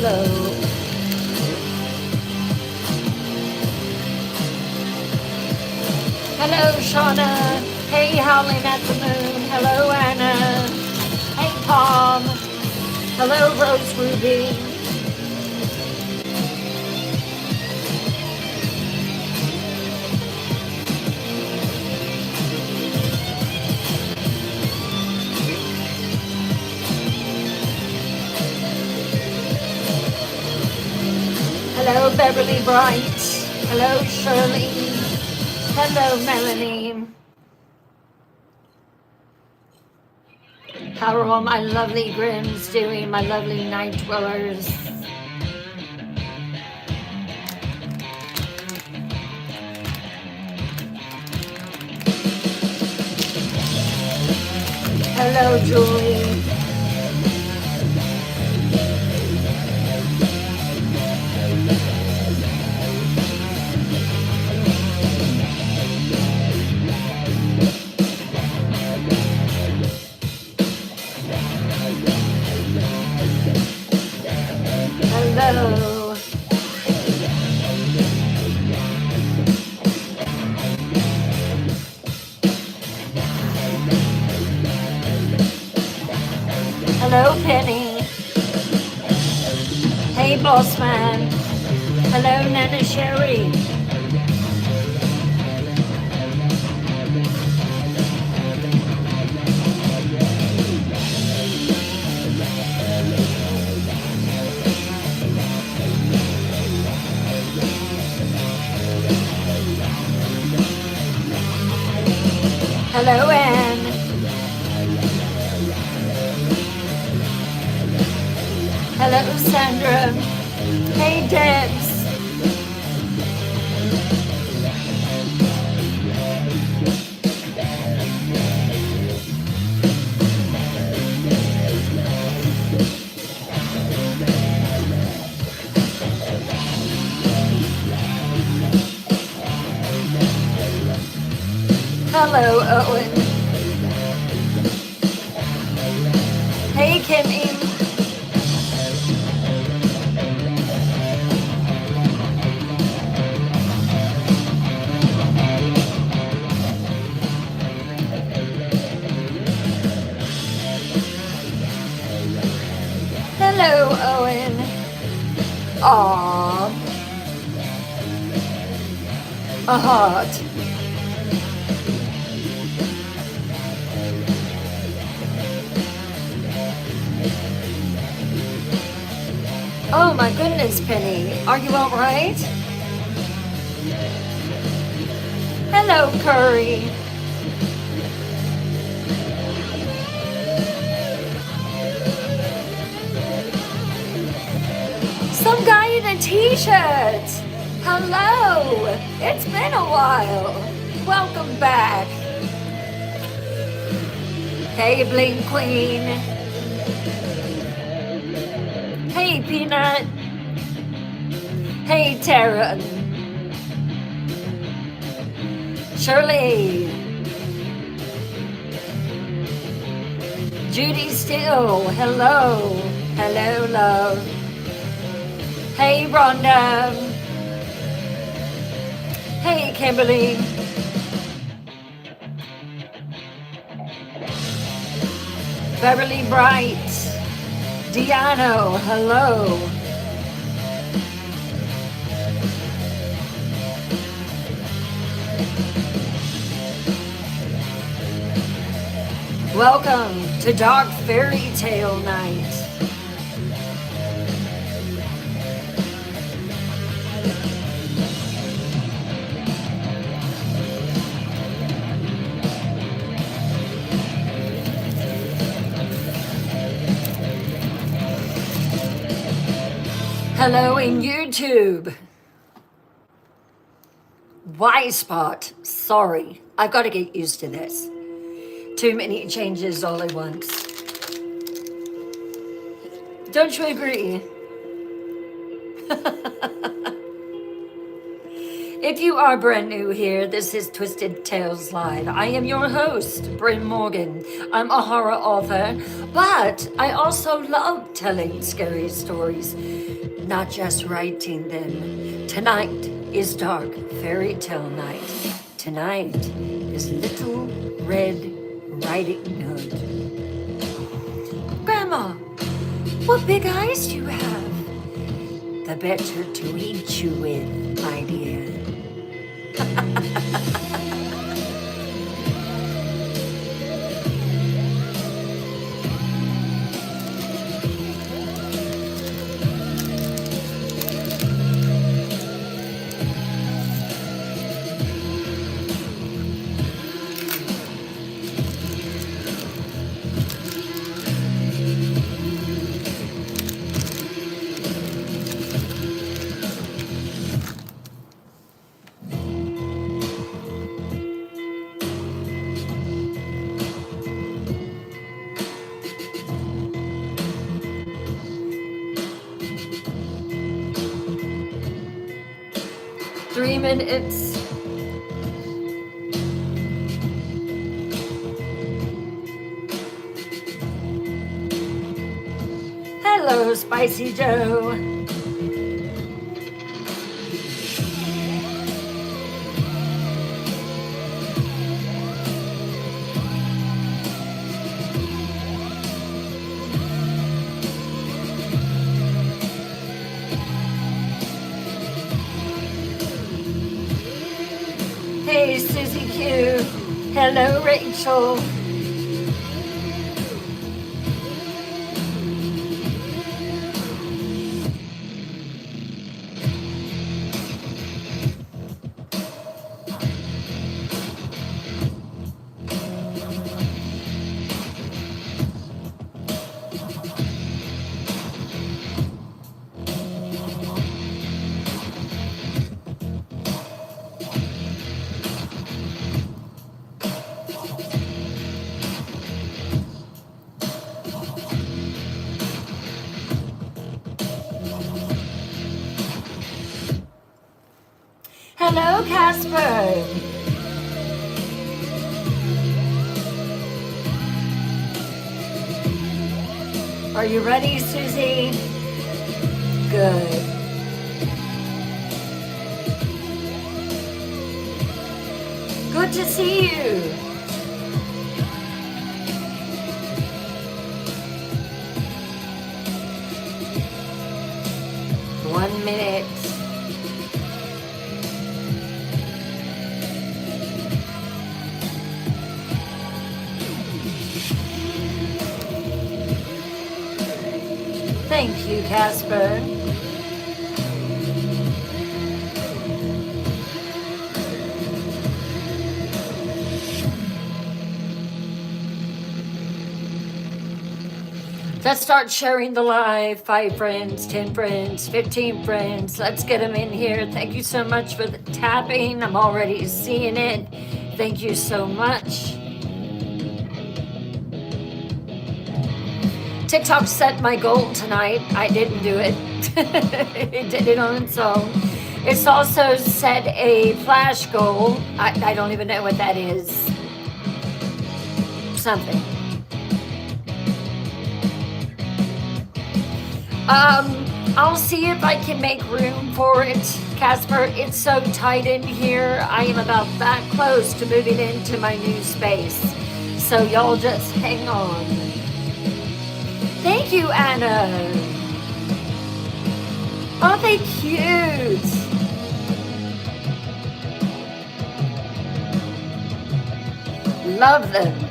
hello. Hello, Shauna. Hey, Howling at the Moon. Hello, Anna. Hey, Palm. Hello, Rose Ruby. Hello, Beverly Bright. Hello, Shirley. Hello, Melanie. How are all my lovely Grims doing, my lovely night dwellers? Hello, Julie. Hello. Hello, Penny. Hey, boss man. Hello, Nana Sherry. Hello, Anne. Hello, Sandra. Hey, Debs. Hello, Owen. Hey, Kimmy. Hello, Owen. Aww. A heart. Oh my goodness, Penny. Are you all right? Hello, Curry. Some guy in a t-shirt. Hello. It's been a while. Welcome back. Hey, Bling Queen. Hey, Peanut. Hey, Tara. Shirley. Judy Still. Hello. Hello, love. Hey, Rhonda. Hey, Kimberly. Beverly Bright. Diano, hello. Welcome to Dark Fairy Tale Night. Hello in YouTube. Y-Spot. Sorry, I've got to get used to this. Too many changes all at once. Don't you agree? If you are brand new here, this is Twisted Tales Live. I am your host, Bryn Morgan. I'm a horror author, but I also love telling scary stories, not just writing them. Tonight is Dark Fairy Tale Night. Tonight is Little Red Riding Hood. Grandma, what big eyes do you have? The better to eat you with, my dear. Three minutes. Hello, Spicy Joe. Hey, Susie Q. Hello, Rachel. Hello, Casper. Are you ready, Susie? Good. Good to see you. One minute. Thank you, Casper. Let's start sharing the live. 5 friends, 10 friends, 15 friends. Let's get them in here. Thank you so much for the tapping. I'm already seeing it. Thank you so much. TikTok set my goal tonight. I didn't do it. It did it on its own. It's also set a flash goal. I don't even know what that is. Something. I'll see if I can make room for it, Casper. It's so tight in here. I am about that close to moving into my new space. So y'all just hang on. Thank you, Anna. Oh, they cute. Love them.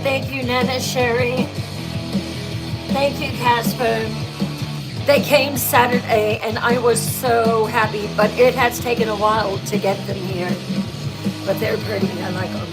Thank you, Nana Sherry. Thank you, Casper. They came Saturday and I was so happy, but it has taken a while to get them here. But they're pretty, I like them.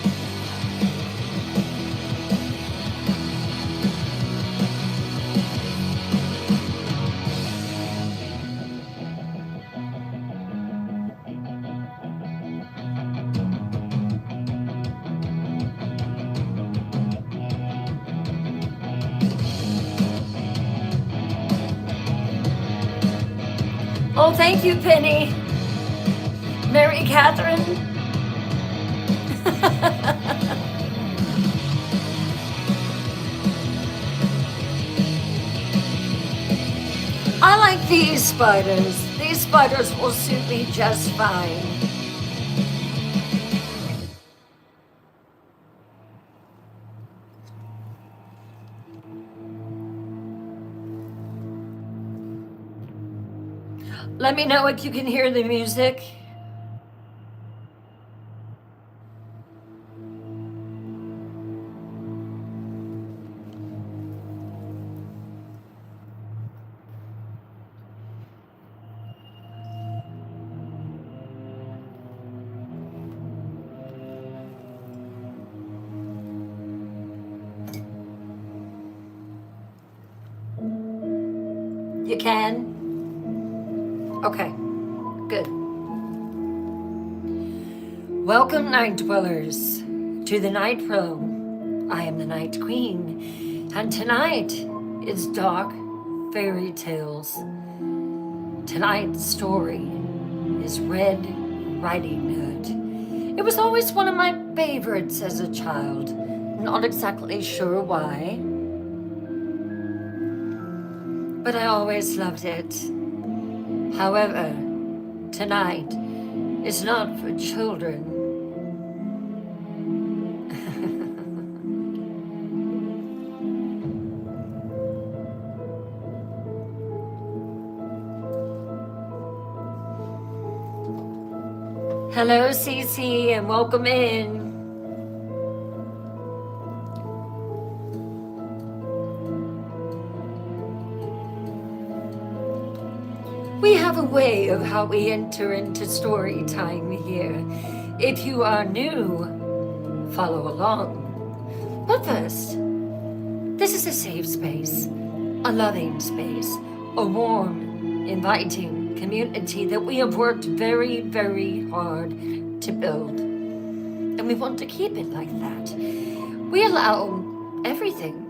Oh, thank you, Penny. Mary Catherine. I like these spiders. These spiders will suit me just fine. Let me know if you can hear the music. You can? Okay, good. Welcome, Night Dwellers, to the Night Realm. I am the Night Queen, and tonight is Dark Fairy Tales. Tonight's story is Red Riding Hood. It was always one of my favorites as a child. Not exactly sure why, but I always loved it. However, tonight is not for children. Hello, Cece, and welcome in. We have a way of how we enter into story time here. If you are new, follow along. But first, this is a safe space, a loving space, a warm, inviting community that we have worked very, very hard to build. And we want to keep it like that. We allow everything,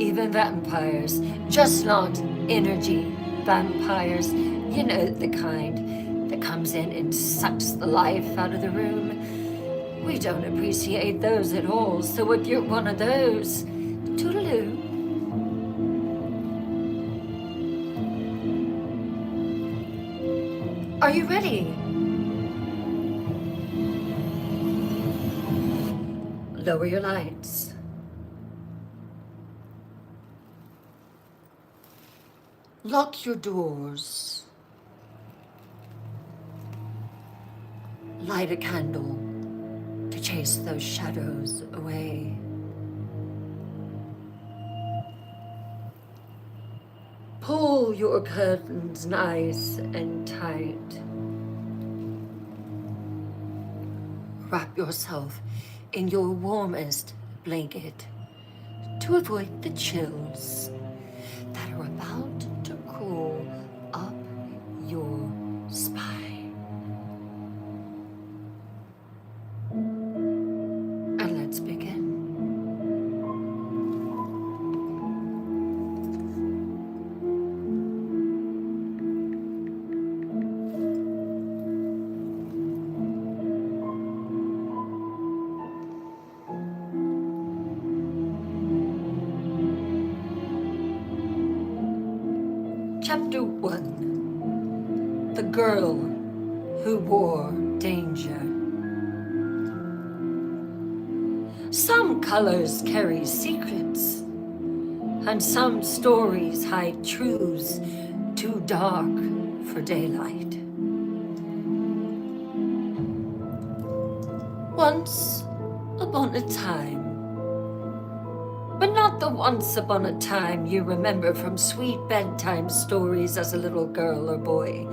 even vampires, just not energy vampires, you know, the kind that comes in and sucks the life out of the room. We don't appreciate those at all, so if you're one of those, toodaloo. Are you ready? Lower your lights. Lock your doors. Light a candle to chase those shadows away. Pull your curtains nice and tight. Wrap yourself in your warmest blanket to avoid the chills that are about to crawl up your spine. And let's begin. Chapter 1. The Girl Who Wore Danger. Some colors carry secrets, and some stories hide truths too dark for daylight. Once upon a time, but not the once upon a time you remember from sweet bedtime stories as a little girl or boy.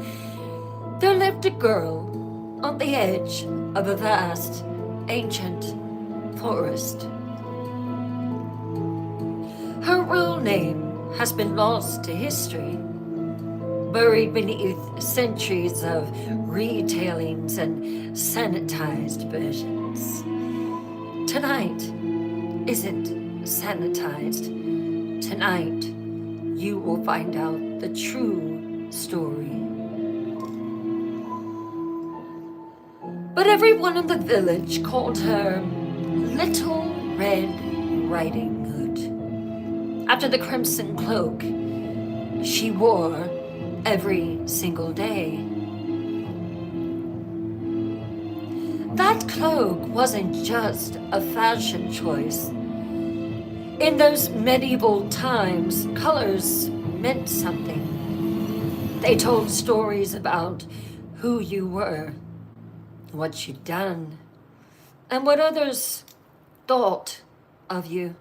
There lived a girl on the edge of a vast, ancient forest. Her real name has been lost to history, buried beneath centuries of retellings and sanitized versions. Tonight isn't sanitized. Tonight, you will find out the true story. But everyone in the village called her Little Red Riding Hood, after the crimson cloak she wore every single day. That cloak wasn't just a fashion choice. In those medieval times, colors meant something. They told stories about who you were, what you'd done, and what others thought of you.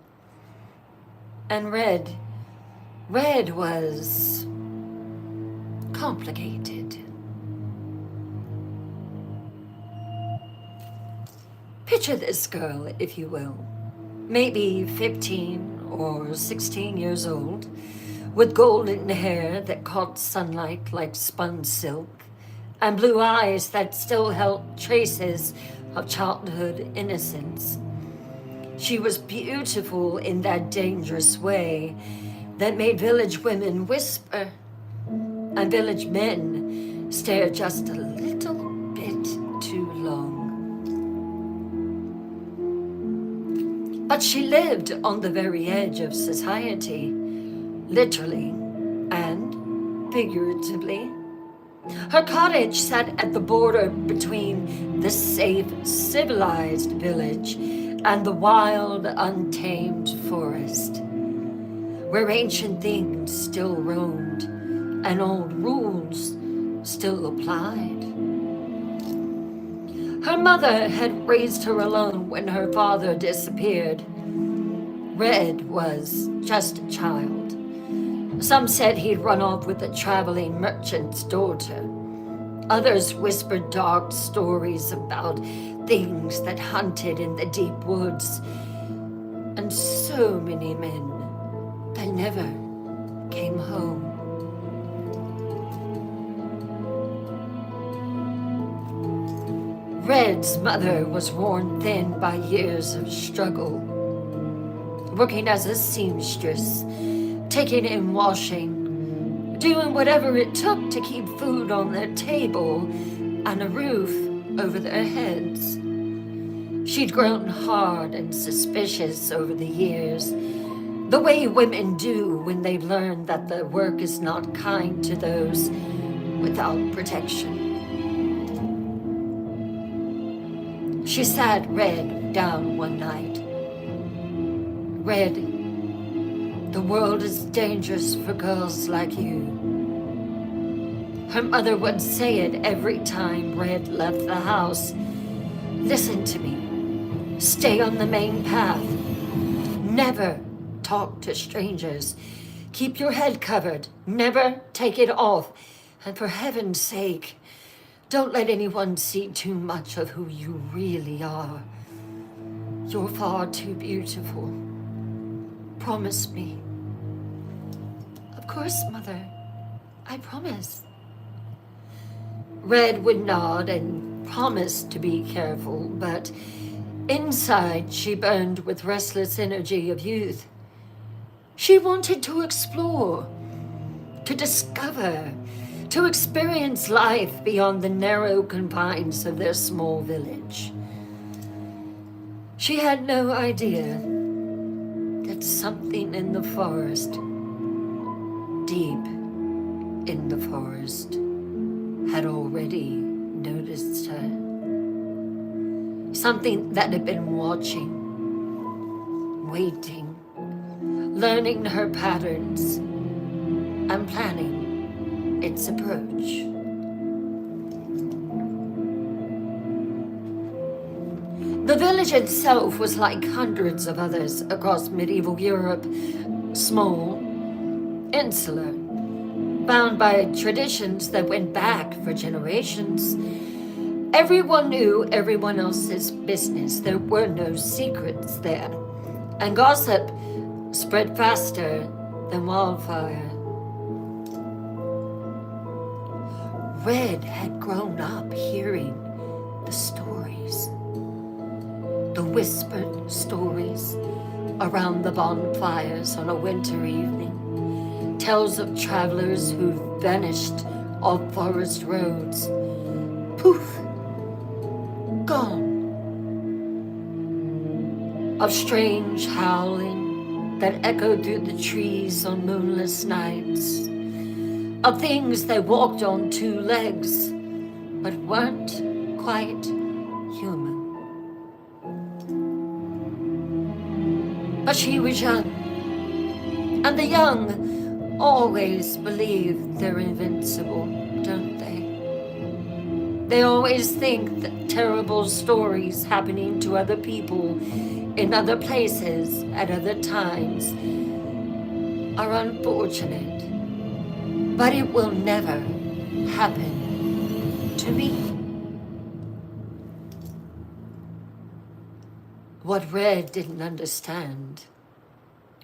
And red was complicated. Picture this girl, if you will, maybe 15 or 16 years old, with golden hair that caught sunlight like spun silk, and blue eyes that still held traces of childhood innocence. She was beautiful in that dangerous way that made village women whisper and village men stare just a little bit too long. But she lived on the very edge of society, literally and figuratively. Her cottage sat at the border between the safe, civilized village and the wild, untamed forest, where ancient things still roamed and old rules still applied. Her mother had raised her alone when her father disappeared. Red was just a child. Some said he'd run off with a traveling merchant's daughter. Others whispered dark stories about things that hunted in the deep woods. And so many men that never came home. Red's mother was worn thin by years of struggle, working as a seamstress, taking in washing, doing whatever it took to keep food on their table and a roof over their heads. She'd grown hard and suspicious over the years, the way women do when they've learned that their work is not kind to those without protection. She sat Red down one night. Red, the world is dangerous for girls like you. Her mother would say it every time Red left the house. Listen to me. Stay on the main path. Never talk to strangers. Keep your head covered. Never take it off. And for heaven's sake, don't let anyone see too much of who you really are. You're far too beautiful. Promise me. Of course, Mother. I promise. Red would nod and promise to be careful, but inside she burned with restless energy of youth. She wanted to explore, to discover, to experience life beyond the narrow confines of their small village. She had no idea that something in the forest, deep in the forest, had already noticed her. Something that had been watching, waiting, learning her patterns, and planning its approach. The village itself was like hundreds of others across medieval Europe, small, insular, bound by traditions that went back for generations. Everyone knew everyone else's business. There were no secrets there. And gossip spread faster than wildfire. Red had grown up hearing the stories, the whispered stories around the bonfires on a winter evening, tales of travelers who vanished off forest roads. Poof, gone. Of strange howling that echoed through the trees on moonless nights. Of things that walked on two legs, but weren't quite human. But she was young, and the young always believe they're invincible, don't they? They always think that terrible stories happening to other people in other places at other times are unfortunate. But it will never happen to me. What Red didn't understand,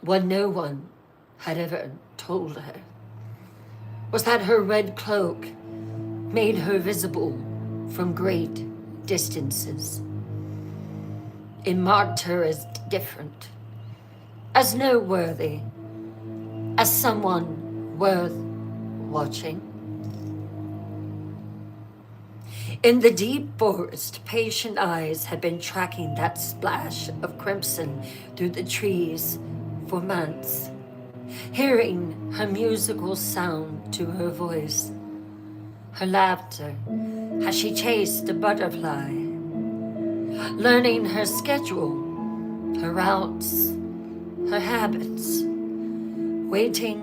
what no one had ever told her, was that her red cloak made her visible from great distances. It marked her as different, as noteworthy, as someone worth watching. In the deep forest, patient eyes had been tracking that splash of crimson through the trees for months, hearing her musical sound to her voice, her laughter as she chased a butterfly, learning her schedule, her routes, her habits, waiting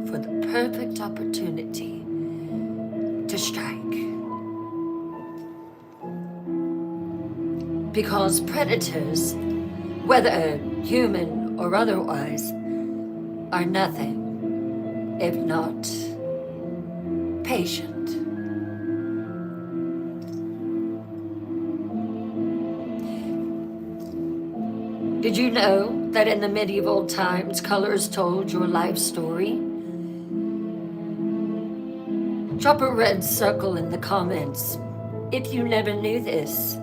for the perfect opportunity to strike. Because predators, whether human or otherwise, are nothing if not patient. Did you know that in the medieval times, colors told your life story? Drop a red circle in the comments if you never knew this.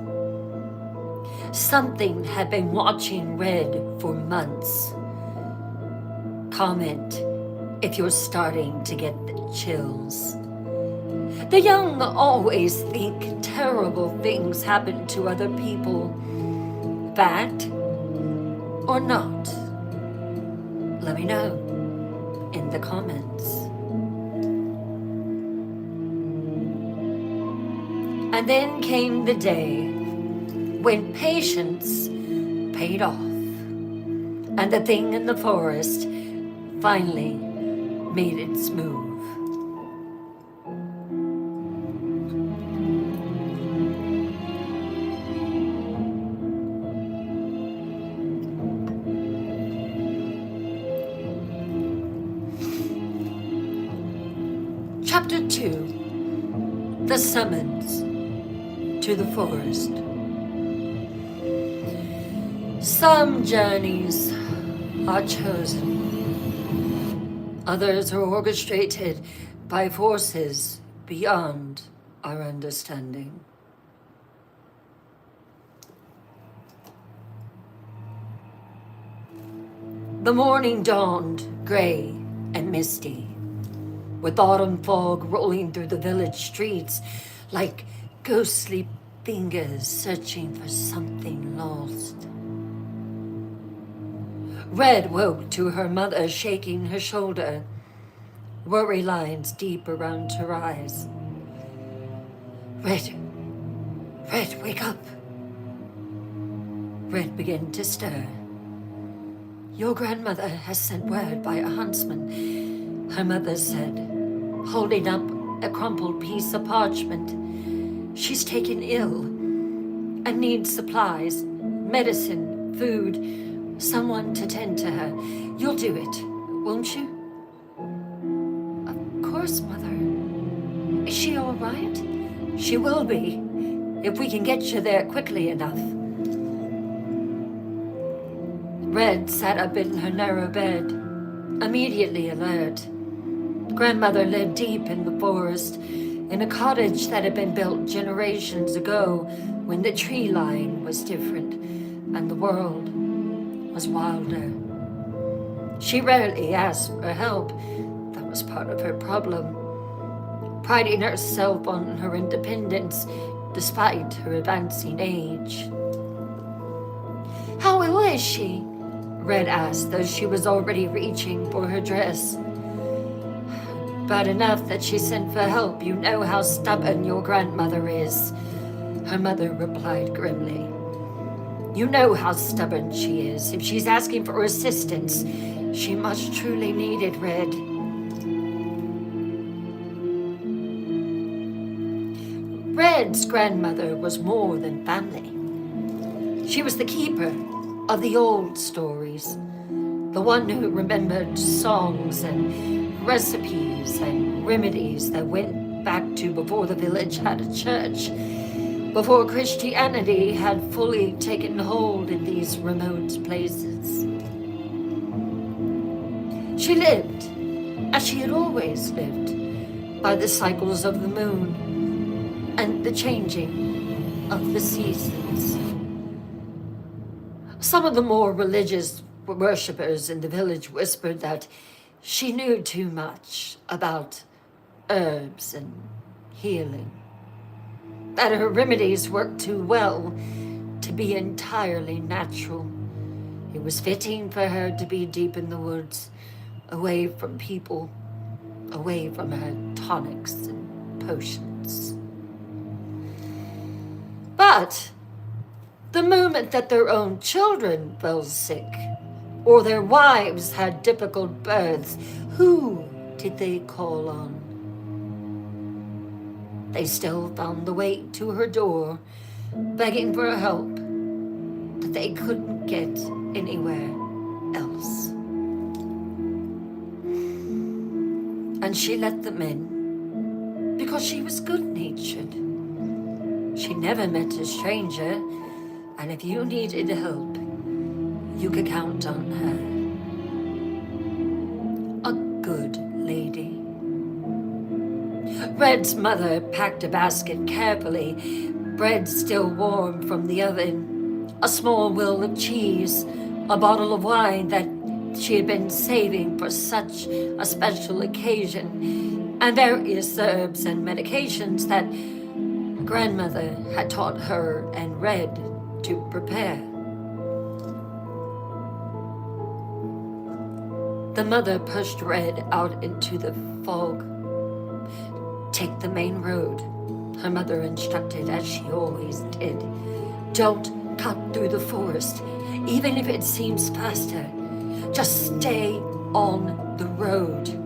Something had been watching Red for months. Comment if you're starting to get the chills. The young always think terrible things happen to other people. Fact or not? Let me know in the comments. And then came the day when patience paid off, and the thing in the forest finally made its move. Chapter 2, The Summons to the Forest. Some journeys are chosen. Others are orchestrated by forces beyond our understanding. The morning dawned gray and misty, with autumn fog rolling through the village streets like ghostly fingers searching for something lost. Red woke to her mother shaking her shoulder, worry lines deep around her eyes. Red, wake up. Red began to stir. Your grandmother has sent word by a huntsman, her mother said, holding up a crumpled piece of parchment. She's taken ill and needs supplies medicine, food, someone to tend to her. You'll do it, won't you? Of course, Mother. Is she all right? She will be, if we can get you there quickly enough. Red sat up in her narrow bed, immediately alert. Grandmother lived deep in the forest, in a cottage that had been built generations ago when the tree line was different and the world was wilder. She rarely asked for help. That was part of her problem. Priding herself on her independence despite her advancing age. How ill is she? Red asked, though she was already reaching for her dress. Bad enough that she sent for help. You know how stubborn your grandmother is, her mother replied grimly. You know how stubborn she is. If she's asking for assistance, she must truly need it, Red. Red's grandmother was more than family. She was the keeper of the old stories, the one who remembered songs and recipes and remedies that went back to before the village had a church, before Christianity had fully taken hold in these remote places. She lived, as she had always lived, by the cycles of the moon and the changing of the seasons. Some of the more religious worshippers in the village whispered that she knew too much about herbs and healing, that her remedies worked too well to be entirely natural. It was fitting for her to be deep in the woods, away from people, away from her tonics and potions. But the moment that their own children fell sick, or their wives had difficult births, who did they call on? They still found the way to her door, begging for help that they couldn't get anywhere else. And she let them in because she was good-natured. She never met a stranger, and if you needed help, you could count on her. A good lady. Red's mother packed a basket carefully, bread still warm from the oven, a small wheel of cheese, a bottle of wine that she had been saving for such a special occasion, and various herbs and medications that grandmother had taught her and Red to prepare. The mother pushed Red out into the fog. Take the main road, her mother instructed, as she always did. Don't cut through the forest, even if it seems faster. Just stay on the road.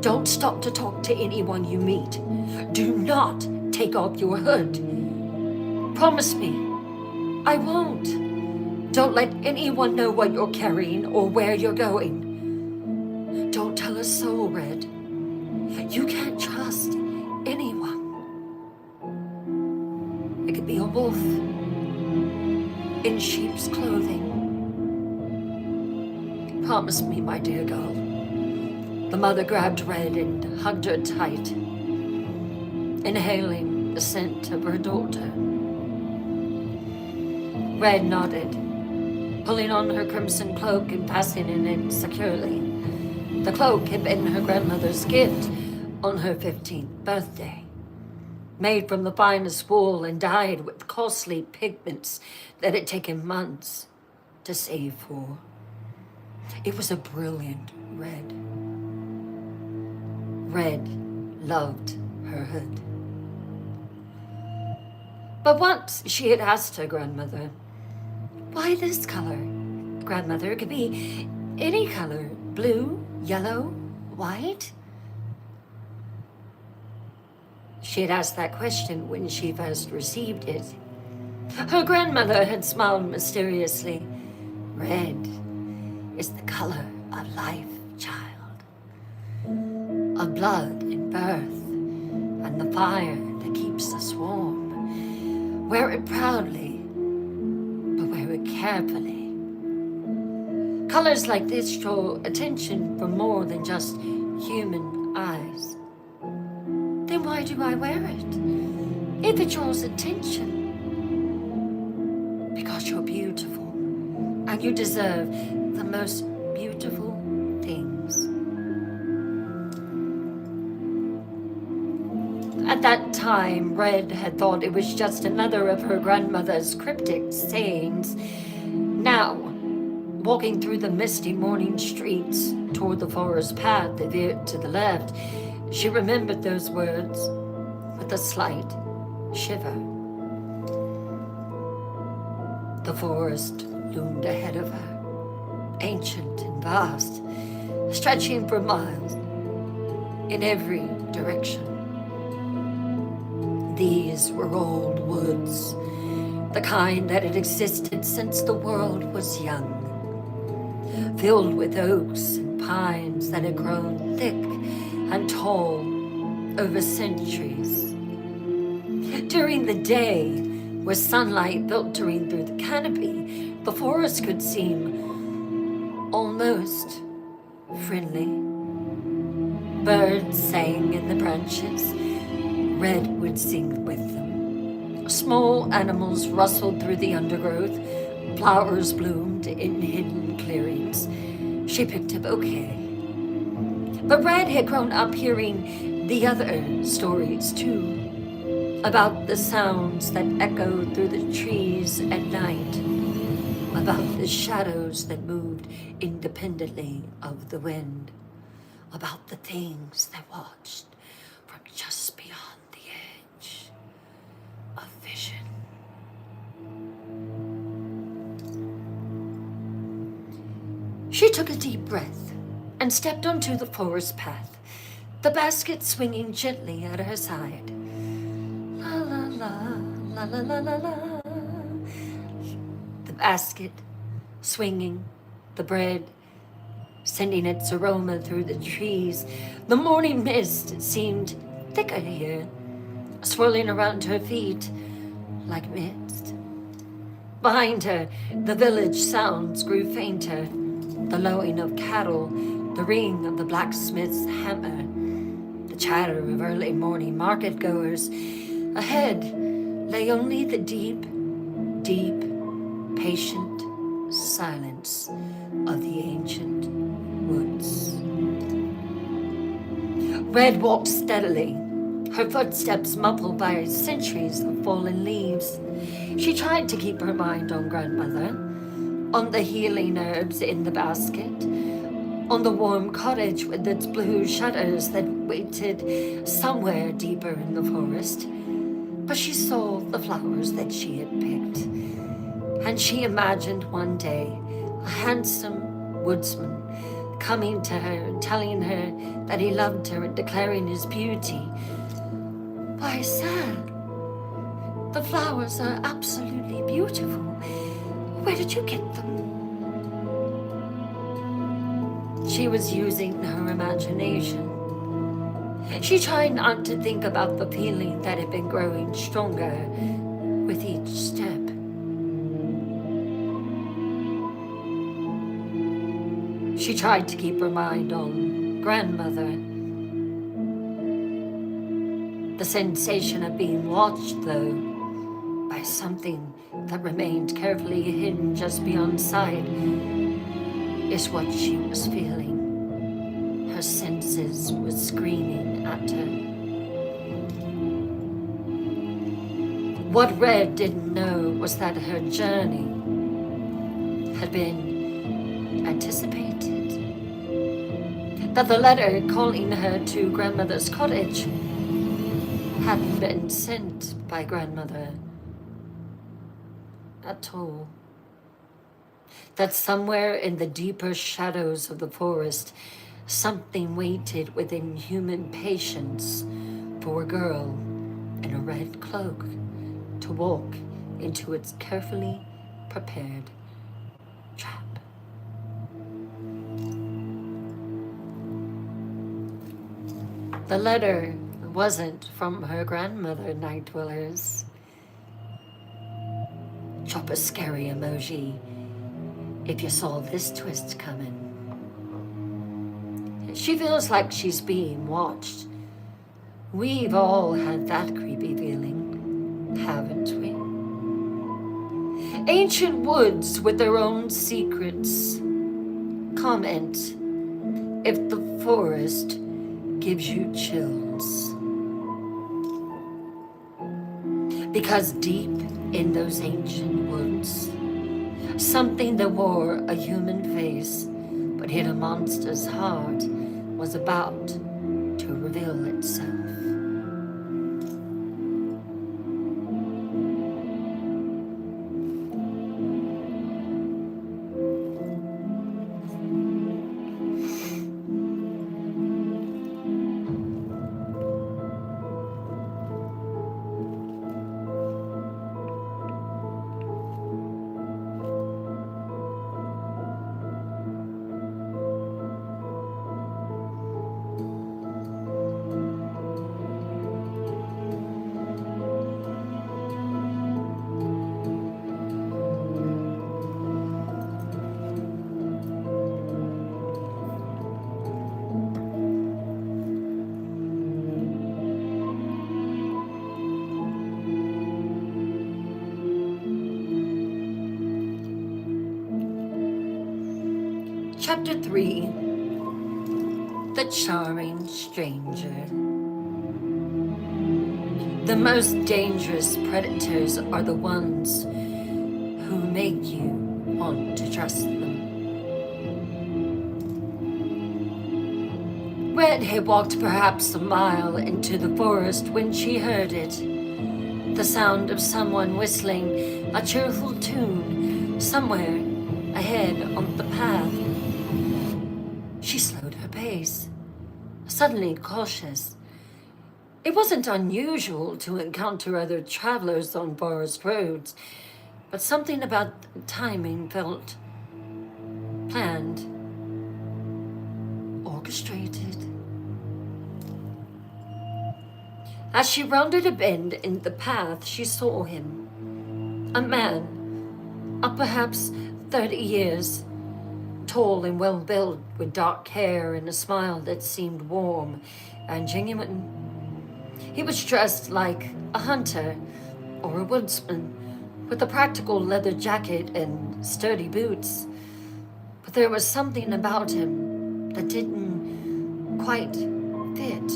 Don't stop to talk to anyone you meet. Do not take off your hood. Promise me, I won't. Don't let anyone know what you're carrying or where you're going. Don't tell a soul, Red. You can't trust anyone. It could be a wolf in sheep's clothing. Promise me, my dear girl. The mother grabbed Red and hugged her tight, inhaling the scent of her daughter. Red nodded, pulling on her crimson cloak and fastening it securely. The cloak had been her grandmother's gift on her 15th birthday, made from the finest wool and dyed with costly pigments that had taken months to save for. It was a brilliant red. Red loved her hood. But once she had asked her grandmother, why this color? Grandmother, it could be any color, blue, yellow, white. She had asked that question when she first received it. Her grandmother had smiled mysteriously. Red is the color of life, child, of blood and birth, and the fire that keeps us warm. Wear it proudly, but wear it carefully. Colors like this draw attention from more than just human eyes. Then why do I wear it? If it draws attention, because you're beautiful, and you deserve the most beautiful things. At that time, Red had thought it was just another of her grandmother's cryptic sayings. Now, walking through the misty morning streets toward the forest path that veered to the left, she remembered those words with a slight shiver. The forest loomed ahead of her, ancient and vast, stretching for miles in every direction. These were old woods, the kind that had existed since the world was young, filled with oaks and pines that had grown thick and tall over centuries. During the day, with sunlight filtering through the canopy, the forest could seem almost friendly. Birds sang in the branches. Red would sing with them. Small animals rustled through the undergrowth. Flowers bloomed in hidden clearings. She picked a bouquet. But Red had grown up hearing the other stories too, about the sounds that echoed through the trees at night, about the shadows that moved independently of the wind, about the things that watched from just beyond the edge of vision. She took a deep breath and stepped onto the forest path, the basket swinging gently at her side. La la la, la la la la la. The basket swinging, the bread sending its aroma through the trees. The morning mist seemed thicker here, swirling around her feet like mist. Behind her, the village sounds grew fainter, the lowing of cattle, the ring of the blacksmith's hammer, the chatter of early morning market goers. Ahead lay only the deep, deep, patient silence of the ancient woods. Red walked steadily, her footsteps muffled by centuries of fallen leaves. She tried to keep her mind on grandmother, on the healing herbs in the basket, on the warm cottage with its blue shutters that waited somewhere deeper in the forest. But she saw the flowers that she had picked, and she imagined one day a handsome woodsman coming to her and telling her that he loved her and declaring his beauty. Why, sir, the flowers are absolutely beautiful. Where did you get them? She was using her imagination. She tried not to think about the feeling that had been growing stronger with each step. She tried to keep her mind on grandmother. The sensation of being watched, though, by something that remained carefully hidden just beyond sight, is what she was feeling. Her senses were screaming at her. What Red didn't know was that her journey had been anticipated. That the letter calling her to grandmother's cottage hadn't been sent by grandmother at all. That somewhere in the deeper shadows of the forest, something waited with inhuman patience for a girl in a red cloak to walk into its carefully prepared trap. The letter wasn't from her grandmother, Night Dwellers. Drop a scary emoji if you saw this twist coming. She feels like she's being watched. We've all had that creepy feeling, haven't we? Ancient woods with their own secrets. Comment if the forest gives you chills. Because deep in those ancient woods, something that wore a human face but hid a monster's heart was about to reveal itself. Chapter 3, The Charming Stranger. The most dangerous predators are the ones who make you want to trust them. Red had walked perhaps a mile into the forest when she heard it. The sound of someone whistling a cheerful tune somewhere ahead on the path. She slowed her pace, suddenly cautious. It wasn't unusual to encounter other travelers on forest roads, but something about the timing felt planned, orchestrated. As she rounded a bend in the path, she saw him, a man of perhaps 30 years, tall and well-built, with dark hair and a smile that seemed warm and genuine. He was dressed like a hunter or a woodsman, with a practical leather jacket and sturdy boots. But there was something about him that didn't quite fit.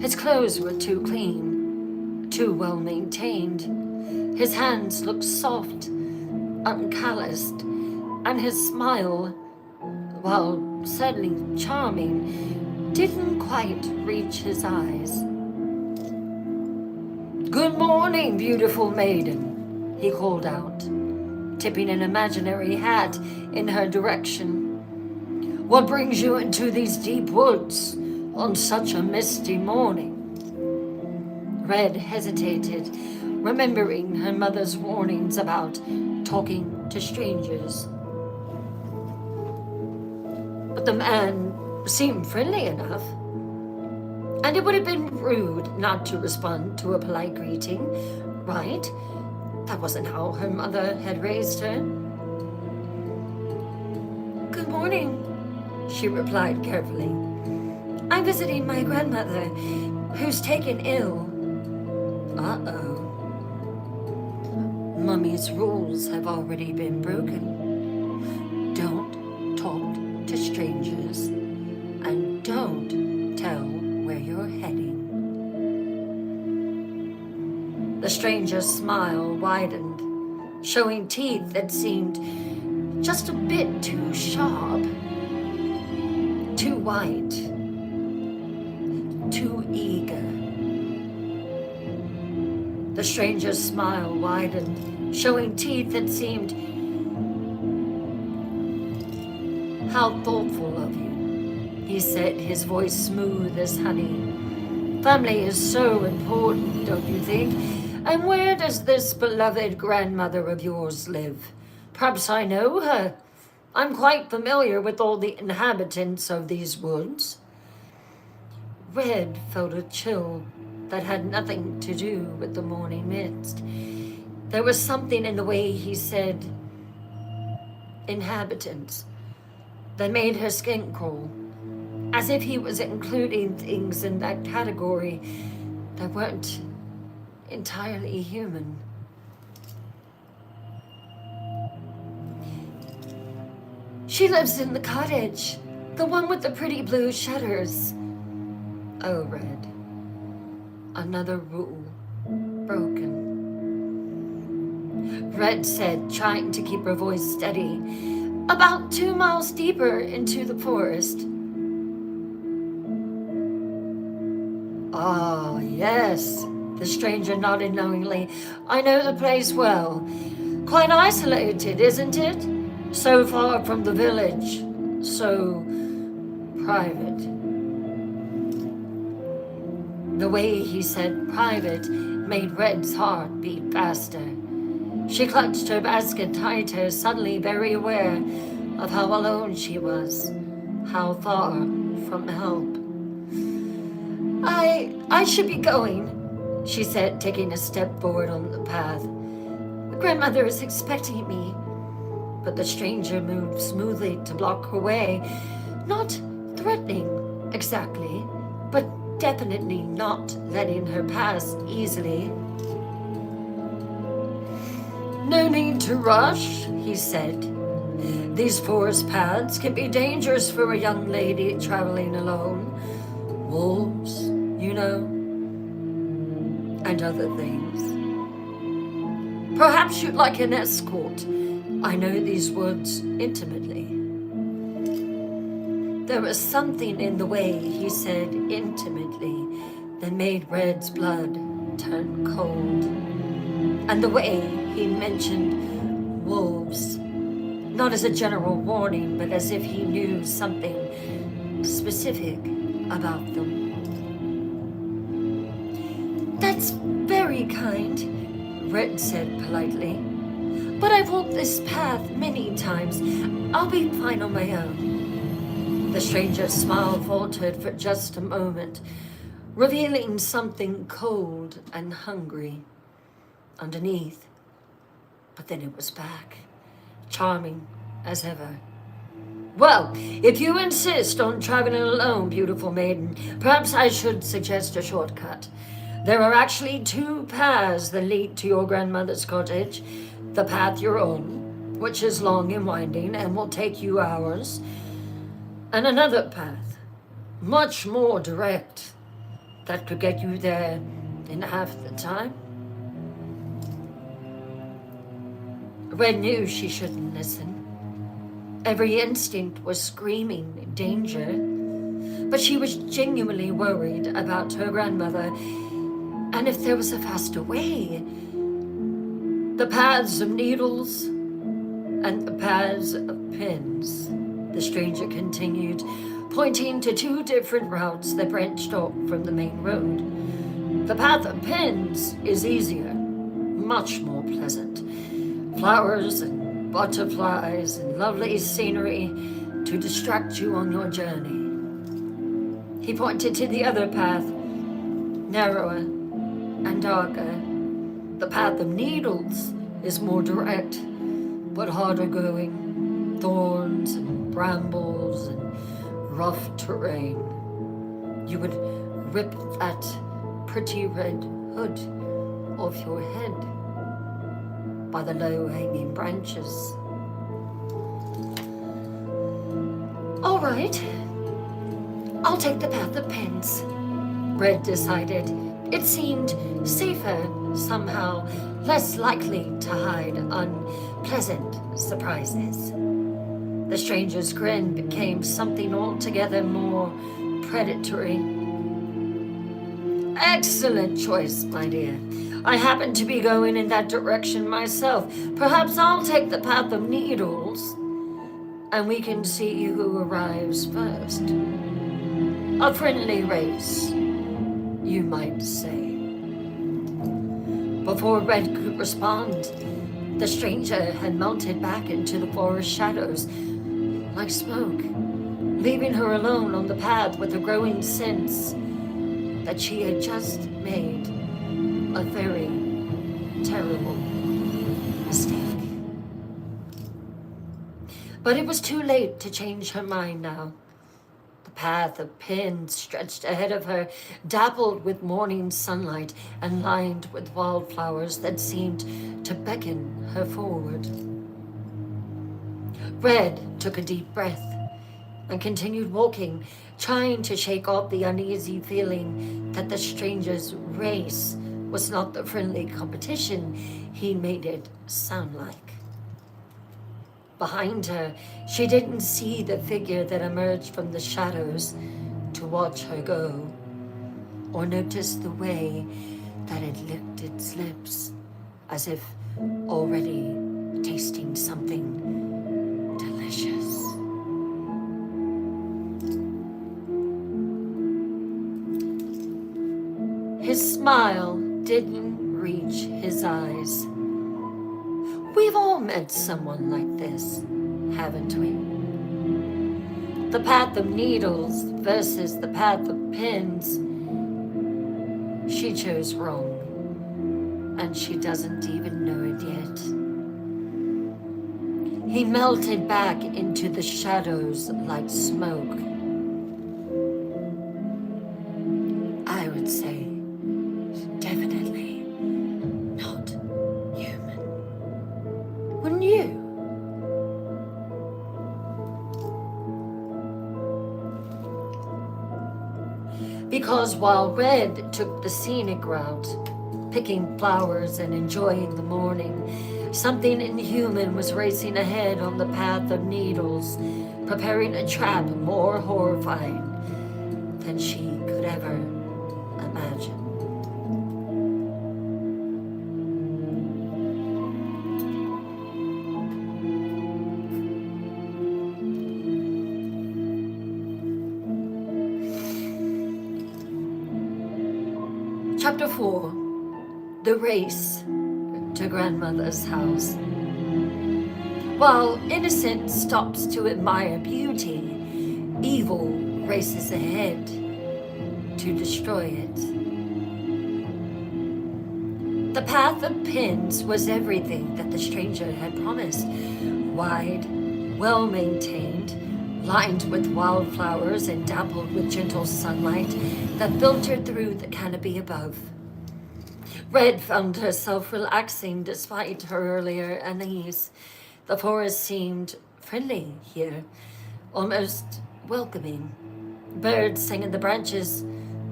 His clothes were too clean, too well-maintained. His hands looked soft, uncalloused, and his smile, while certainly charming, didn't quite reach his eyes. "Good morning, beautiful maiden," he called out, tipping an imaginary hat in her direction. "What brings you into these deep woods on such a misty morning?" Red hesitated, remembering her mother's warnings about talking to strangers. But the man seemed friendly enough, and it would have been rude not to respond to a polite greeting, right? That wasn't how her mother had raised her. "Good morning," she replied carefully. "I'm visiting my grandmother, who's taken ill." Uh-oh. Mummy's rules have already been broken. Don't talk to strangers, and don't tell where you're heading. The stranger's smile widened, showing teeth that seemed just a bit too sharp, too white, too eager. The stranger's smile widened, showing teeth that seemed, "How thoughtful of you," he said, his voice smooth as honey. "Family is so important, don't you think? And where does this beloved grandmother of yours live? Perhaps I know her. I'm quite familiar with all the inhabitants of these woods. Red felt a chill that had nothing to do with the morning mist. There was something in the way he said inhabitants that made her skin crawl, as if he was including things in that category that weren't entirely human. She lives in the cottage, the one with the pretty blue shutters. Oh, Red. Another rule broken. Red said, trying to keep her voice steady. About 2 miles deeper into the forest. Ah, yes, the stranger nodded knowingly. I know the place well. Quite isolated, isn't it? So far from the village, so private. The way he said private made Red's heart beat faster. She clutched her basket tighter, suddenly very aware of how alone she was, how far from help. I should be going, she said, taking a step forward on the path. Grandmother is expecting me. But the stranger moved smoothly to block her way, not threatening exactly, but definitely not letting her pass easily. No need to rush, he said. These forest paths can be dangerous for a young lady traveling alone. Wolves, you know, and other things. Perhaps you'd like an escort. I know these woods intimately. There was something in the way he said intimately that made Red's blood turn cold. And the way he mentioned wolves, not as a general warning, but as if he knew something specific about them. That's very kind, Red said politely. But I've walked this path many times. I'll be fine on my own. The stranger's smile faltered for just a moment, revealing something cold and hungry underneath. But then it was back, charming as ever. Well, if you insist on traveling alone, beautiful maiden, perhaps I should suggest a shortcut. There are actually 2 paths that lead to your grandmother's cottage. The path you're on, which is long and winding and will take you hours, and another path, much more direct, that could get you there in half the time. Red knew she shouldn't listen. Every instinct was screaming danger, but she was genuinely worried about her grandmother, and if there was a faster way. The paths of needles and the paths of pins, the stranger continued, pointing to 2 different routes that branched off from the main road. The path of pins is easier, much more pleasant. Flowers and butterflies and lovely scenery to distract you on your journey. He pointed to the other path, narrower and darker. The path of needles is more direct, but harder going. Thorns and brambles and rough terrain. You would rip that pretty red hood off your head by the low-hanging branches. All right, I'll take the path of pins, Red decided. It seemed safer, somehow less likely to hide unpleasant surprises. The stranger's grin became something altogether more predatory. Excellent choice, my dear. I happen to be going in that direction myself. Perhaps I'll take the path of needles, and we can see who arrives first. A friendly race, you might say. Before Red could respond, the stranger had melted back into the forest shadows like smoke, leaving her alone on the path with a growing sense that she had just made a very terrible mistake. But it was too late to change her mind now. The path of pins stretched ahead of her, dappled with morning sunlight and lined with wildflowers that seemed to beckon her forward. Red took a deep breath and continued walking, trying to shake off the uneasy feeling that the stranger's race was not the friendly competition he made it sound like. Behind her, she didn't see the figure that emerged from the shadows to watch her go, or notice the way that it licked its lips, as if already tasting something delicious. His smile didn't reach his eyes. We've all met someone like this, haven't we? The path of needles versus the path of pins. She chose wrong, and she doesn't even know it yet. He melted back into the shadows like smoke. I would say, definitely not human. Wouldn't you? Because while Red took the scenic route, picking flowers and enjoying the morning, something inhuman was racing ahead on the path of needles, preparing a trap more horrifying than she could ever imagine. Chapter 4, The Race to Grandmother's House. While innocence stops to admire beauty, evil races ahead to destroy it. The path of pins was everything that the stranger had promised. Wide, well-maintained, lined with wildflowers and dappled with gentle sunlight that filtered through the canopy above. Red found herself relaxing despite her earlier unease. The forest seemed friendly here, almost welcoming. Birds sang in the branches,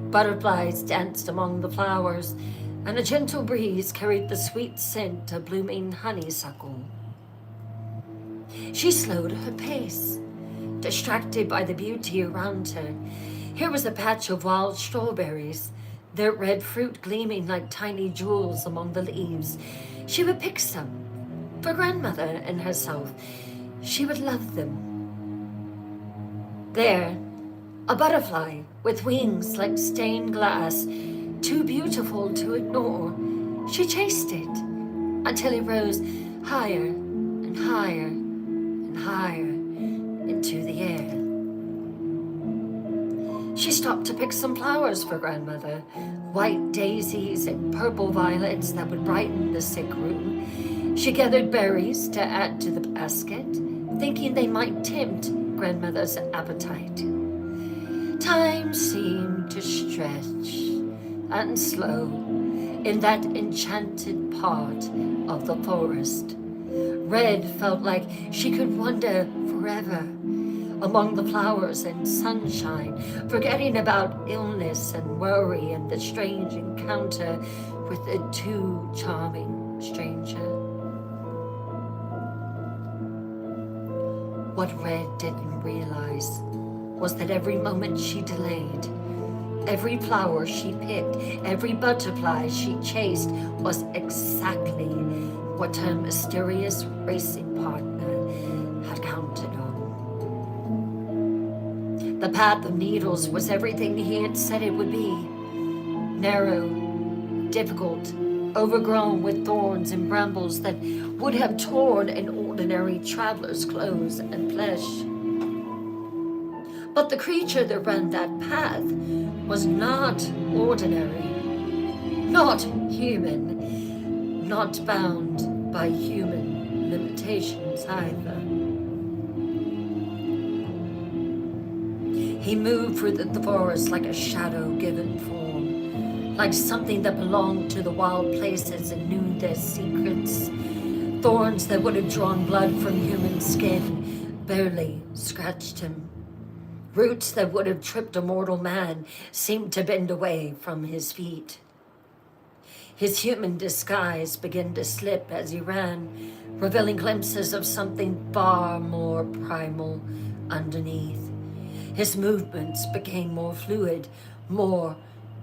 butterflies danced among the flowers, and a gentle breeze carried the sweet scent of blooming honeysuckle. She slowed her pace, distracted by the beauty around her. Here was a patch of wild strawberries, their red fruit gleaming like tiny jewels among the leaves. She would pick some for Grandmother and herself. She would love them. There, a butterfly with wings like stained glass, too beautiful to ignore. She chased it until it rose higher and higher and higher into the air. She stopped to pick some flowers for Grandmother, white daisies and purple violets that would brighten the sick room. She gathered berries to add to the basket, thinking they might tempt Grandmother's appetite. Time seemed to stretch and slow in that enchanted part of the forest. Red felt like she could wander forever among the flowers and sunshine, forgetting about illness and worry and the strange encounter with the too charming stranger. What Red didn't realize was that every moment she delayed, every flower she picked, every butterfly she chased was exactly what her mysterious racing partner had counted on. The path of needles was everything he had said it would be. Narrow, difficult, overgrown with thorns and brambles that would have torn an ordinary traveler's clothes and flesh. But the creature that ran that path was not ordinary, not human, not bound by human limitations either. He moved through the forest like a shadow given form, like something that belonged to the wild places and knew their secrets. Thorns that would have drawn blood from human skin barely scratched him. Roots that would have tripped a mortal man seemed to bend away from his feet. His human disguise began to slip as he ran, revealing glimpses of something far more primal underneath. His movements became more fluid, more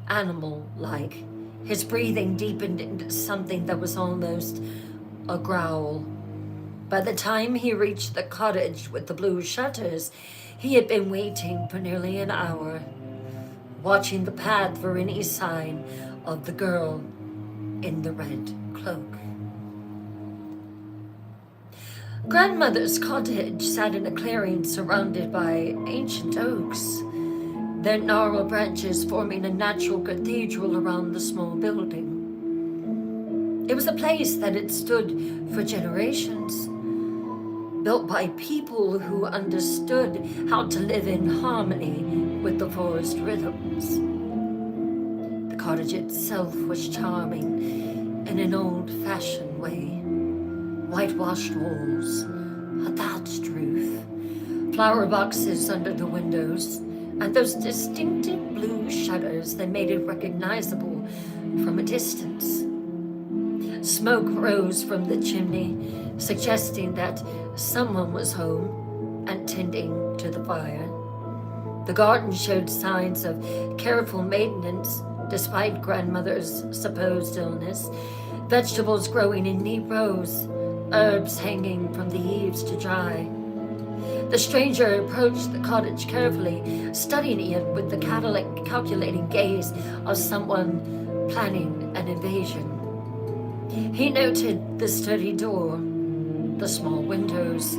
animal-like. His breathing deepened into something that was almost a growl. By the time he reached the cottage with the blue shutters, he had been waiting for nearly an hour, watching the path for any sign of the girl in the red cloak. Grandmother's cottage sat in a clearing surrounded by ancient oaks, their gnarled branches forming a natural cathedral around the small building. It was a place that had stood for generations, built by people who understood how to live in harmony with the forest rhythms. The cottage itself was charming in an old-fashioned way. Whitewashed walls, a thatched roof, flower boxes under the windows, and those distinctive blue shutters that made it recognizable from a distance. Smoke rose from the chimney, suggesting that someone was home and tending to the fire. The garden showed signs of careful maintenance despite grandmother's supposed illness, vegetables growing in neat rows, herbs hanging from the eaves to dry. The stranger approached the cottage carefully, studying it with the calculating gaze of someone planning an invasion. He noted the sturdy door, the small windows,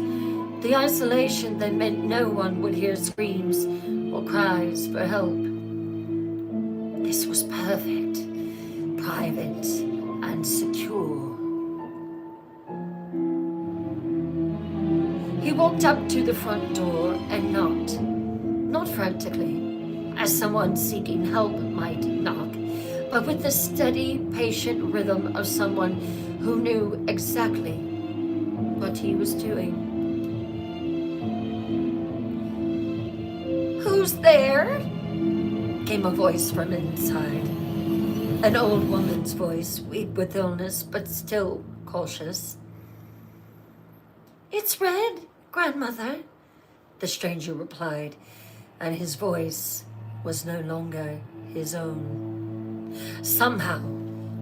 the isolation that meant no one would hear screams or cries for help. This was perfect, private, and secure. He walked up to the front door and knocked, not frantically, as someone seeking help might knock, but with the steady, patient rhythm of someone who knew exactly what he was doing. "Who's there?" came a voice from inside. An old woman's voice, weak with illness, but still cautious. "It's Red, Grandmother," the stranger replied, and his voice was no longer his own. Somehow,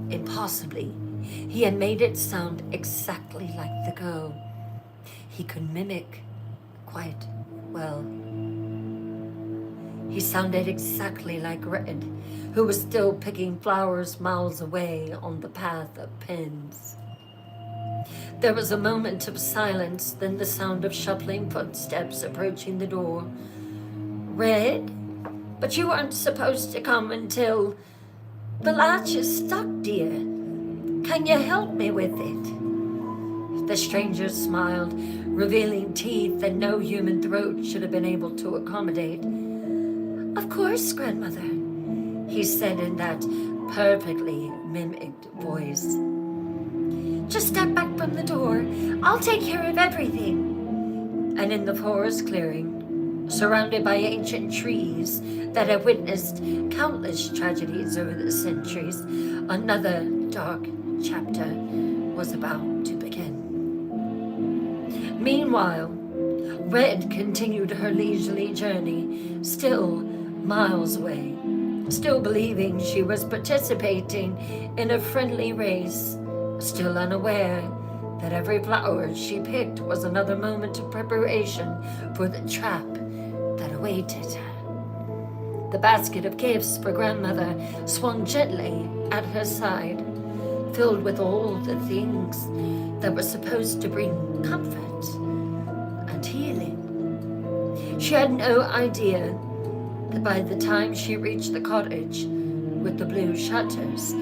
impossibly, he had made it sound exactly like the girl. He could mimic quite well. He sounded exactly like Red, who was still picking flowers miles away on the path of pins. There was a moment of silence, then the sound of shuffling footsteps approaching the door. "Red? But you weren't supposed to come until..." "The latch is stuck, dear. Can you help me with it?" The stranger smiled, revealing teeth that no human throat should have been able to accommodate. "Of course, Grandmother," he said in that perfectly mimicked voice. "Just step back from the door. I'll take care of everything." And in the forest clearing, surrounded by ancient trees that had witnessed countless tragedies over the centuries, another dark chapter was about to begin. Meanwhile, Red continued her leisurely journey, still miles away, still believing she was participating in a friendly race, still unaware that every flower she picked was another moment of preparation for the trap that awaited her. The basket of gifts for Grandmother swung gently at her side, filled with all the things that were supposed to bring comfort and healing. She had no idea that by the time she reached the cottage with the blue shutters,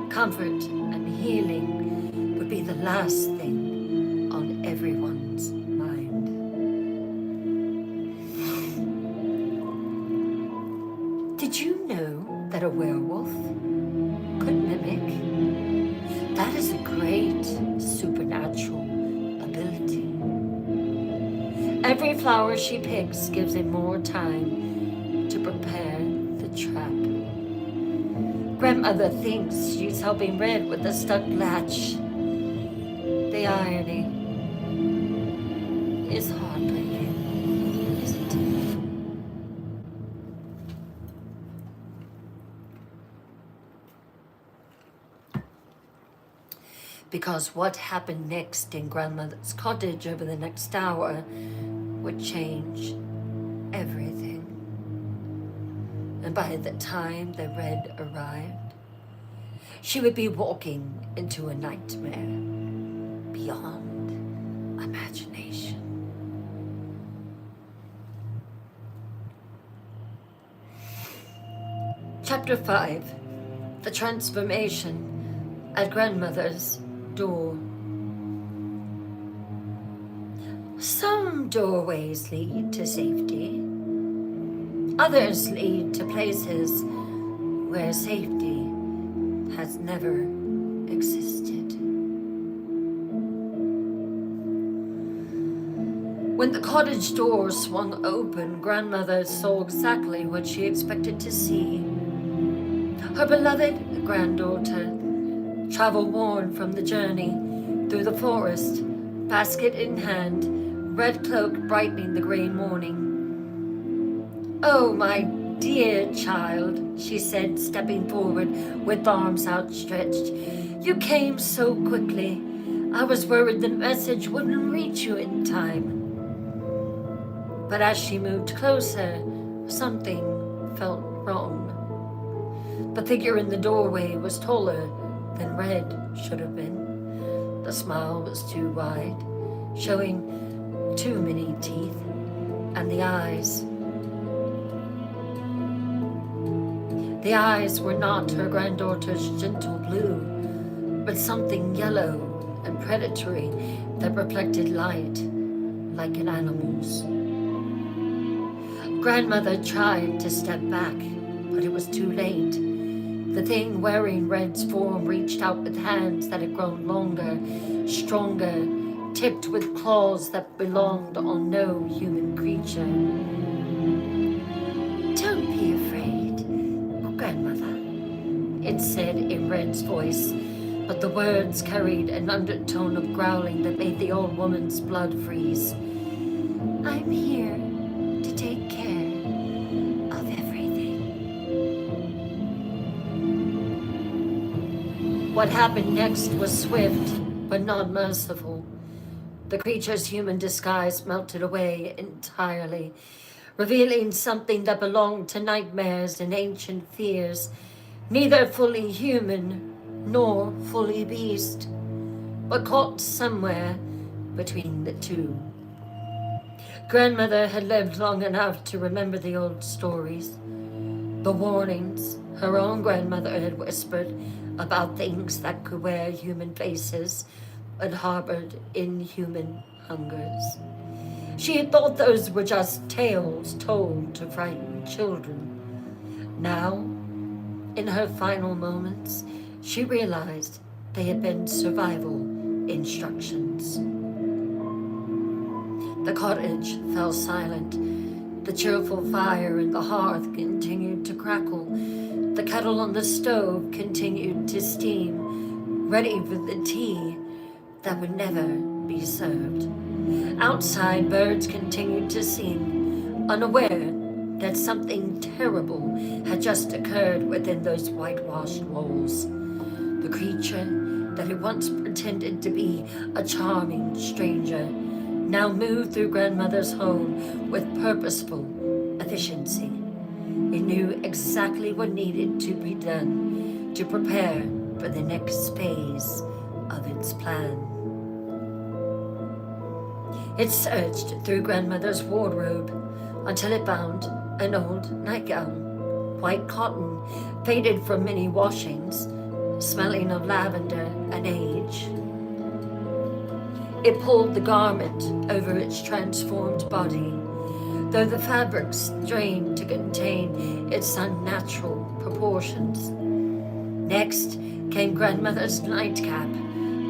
comfort and healing would be the last thing on everyone's mind. Did you know that a werewolf could mimic? That is a great supernatural ability. Every flower she picks gives it more time to prepare the trap. Grandmother thinks she's helping Red with the stuck latch. The irony is heartbreaking, isn't it? Because what happened next in Grandmother's cottage over the next hour would change everything. And by the time the Red arrived, she would be walking into a nightmare beyond imagination. Chapter 5, The Transformation at Grandmother's Door. Some doorways lead to safety. Others lead to places where safety has never existed. When the cottage door swung open, Grandmother saw exactly what she expected to see. Her beloved granddaughter, travel-worn from the journey through the forest, basket in hand, red cloak brightening the gray morning. "Oh, my dear child," she said, stepping forward with arms outstretched. "You came so quickly. I was worried the message wouldn't reach you in time." But as she moved closer, something felt wrong. The figure in the doorway was taller than Red should have been. The smile was too wide, showing too many teeth, and the eyes were not her granddaughter's gentle blue, but something yellow and predatory that reflected light like an animal's. Grandmother tried to step back, but it was too late. The thing wearing Red's form reached out with hands that had grown longer, stronger, tipped with claws that belonged on no human creature. "Don't be afraid, Grandmother," it said in Red's voice, but the words carried an undertone of growling that made the old woman's blood freeze. "I'm here to take care of everything." What happened next was swift, but not merciful. The creature's human disguise melted away entirely, revealing something that belonged to nightmares and ancient fears, neither fully human nor fully beast, but caught somewhere between the two. Grandmother had lived long enough to remember the old stories, the warnings her own grandmother had whispered about things that could wear human faces but harbored inhuman hungers. She had thought those were just tales told to frighten children. Now, in her final moments, she realized they had been survival instructions. The cottage fell silent. The cheerful fire in the hearth continued to crackle. The kettle on the stove continued to steam, ready for the tea that would never be served. Outside, birds continued to sing, unaware that something terrible had just occurred within those whitewashed walls. The creature that had once pretended to be a charming stranger now moved through Grandmother's home with purposeful efficiency. It knew exactly what needed to be done to prepare for the next phase of its plan. It searched through grandmother's wardrobe until it found an old nightgown, white cotton, faded from many washings, smelling of lavender and age. It pulled the garment over its transformed body, though the fabric strained to contain its unnatural proportions. Next came grandmother's nightcap,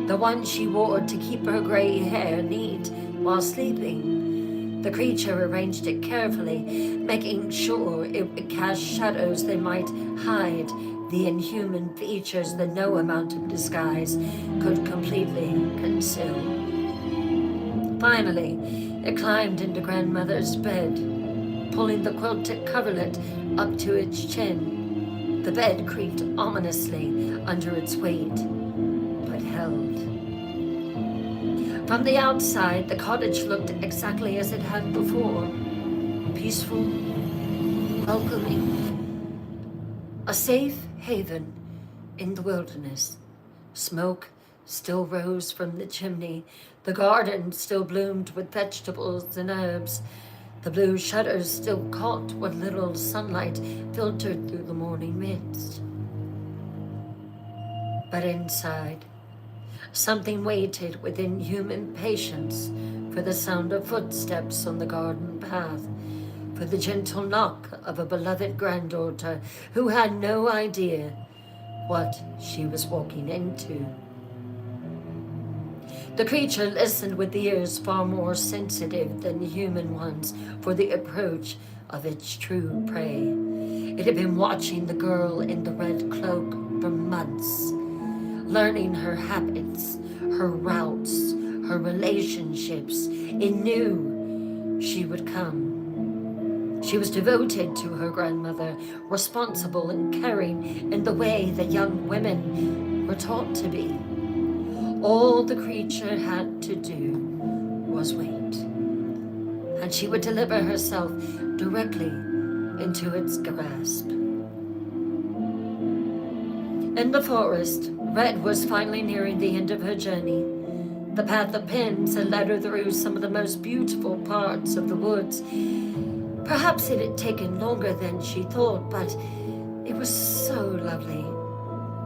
the one she wore to keep her gray hair neat while sleeping. The creature arranged it carefully, making sure it would cast shadows that might hide the inhuman features that no amount of disguise could completely conceal. Finally, it climbed into grandmother's bed, pulling the quilted coverlet up to its chin. The bed creaked ominously under its weight, but held. From the outside, the cottage looked exactly as it had before. Peaceful, welcoming, a safe haven in the wilderness. Smoke still rose from the chimney. The garden still bloomed with vegetables and herbs. The blue shutters still caught what little sunlight filtered through the morning mist. But inside, something waited with inhuman patience for the sound of footsteps on the garden path, for the gentle knock of a beloved granddaughter who had no idea what she was walking into. The creature listened with ears far more sensitive than human ones for the approach of its true prey. It had been watching the girl in the red cloak for months, learning her habits, her routes, her relationships. It knew she would come. She was devoted to her grandmother, responsible and caring in the way that young women were taught to be. All the creature had to do was wait, and she would deliver herself directly into its grasp. In the forest, Red was finally nearing the end of her journey. The path of pins had led her through some of the most beautiful parts of the woods. Perhaps it had taken longer than she thought, but it was so lovely.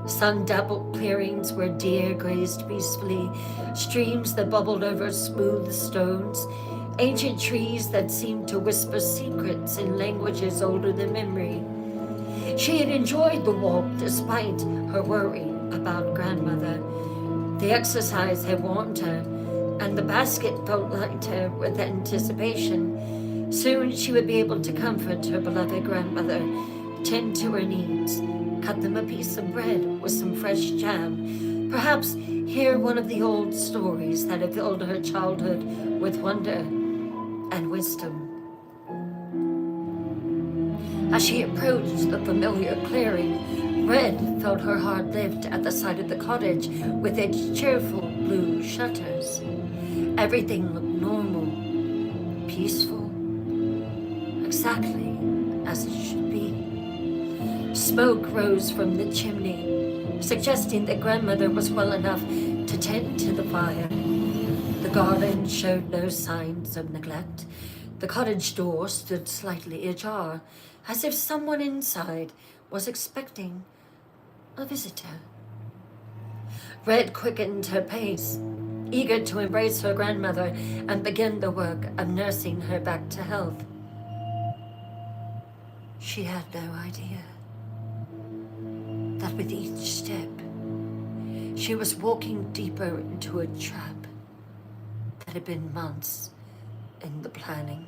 Sun-dappled clearings where deer grazed peacefully, streams that bubbled over smooth stones, ancient trees that seemed to whisper secrets in languages older than memory. She had enjoyed the walk despite her worry about grandmother. The exercise had warmed her, and the basket felt lighter with anticipation. Soon she would be able to comfort her beloved grandmother, tend to her needs, cut them a piece of bread with some fresh jam, perhaps hear one of the old stories that had filled her childhood with wonder and wisdom. As she approached the familiar clearing, Red felt her heart lift at the sight of the cottage with its cheerful blue shutters. Everything looked normal, peaceful, exactly as it should be. Smoke rose from the chimney, suggesting that grandmother was well enough to tend to the fire. The garden showed no signs of neglect. The cottage door stood slightly ajar, as if someone inside was expecting a visitor. Red quickened her pace, eager to embrace her grandmother and begin the work of nursing her back to health. She had no idea that with each step, she was walking deeper into a trap that had been months in the planning.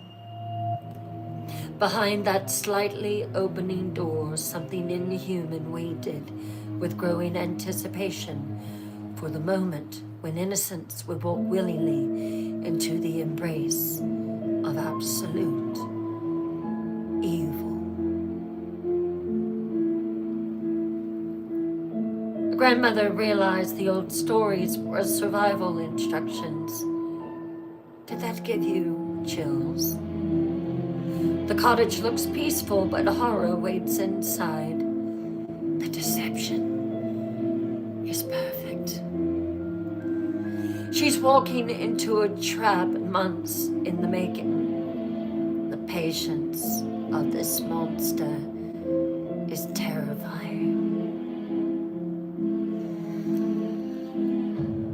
Behind that slightly opening door, something inhuman waited with growing anticipation for the moment when innocence would walk willingly into the embrace of absolute evil. Grandmother realized the old stories were survival instructions. Did that give you chills? The cottage looks peaceful, but horror waits inside. The deception. She's walking into a trap months in the making. The patience of this monster is terrifying.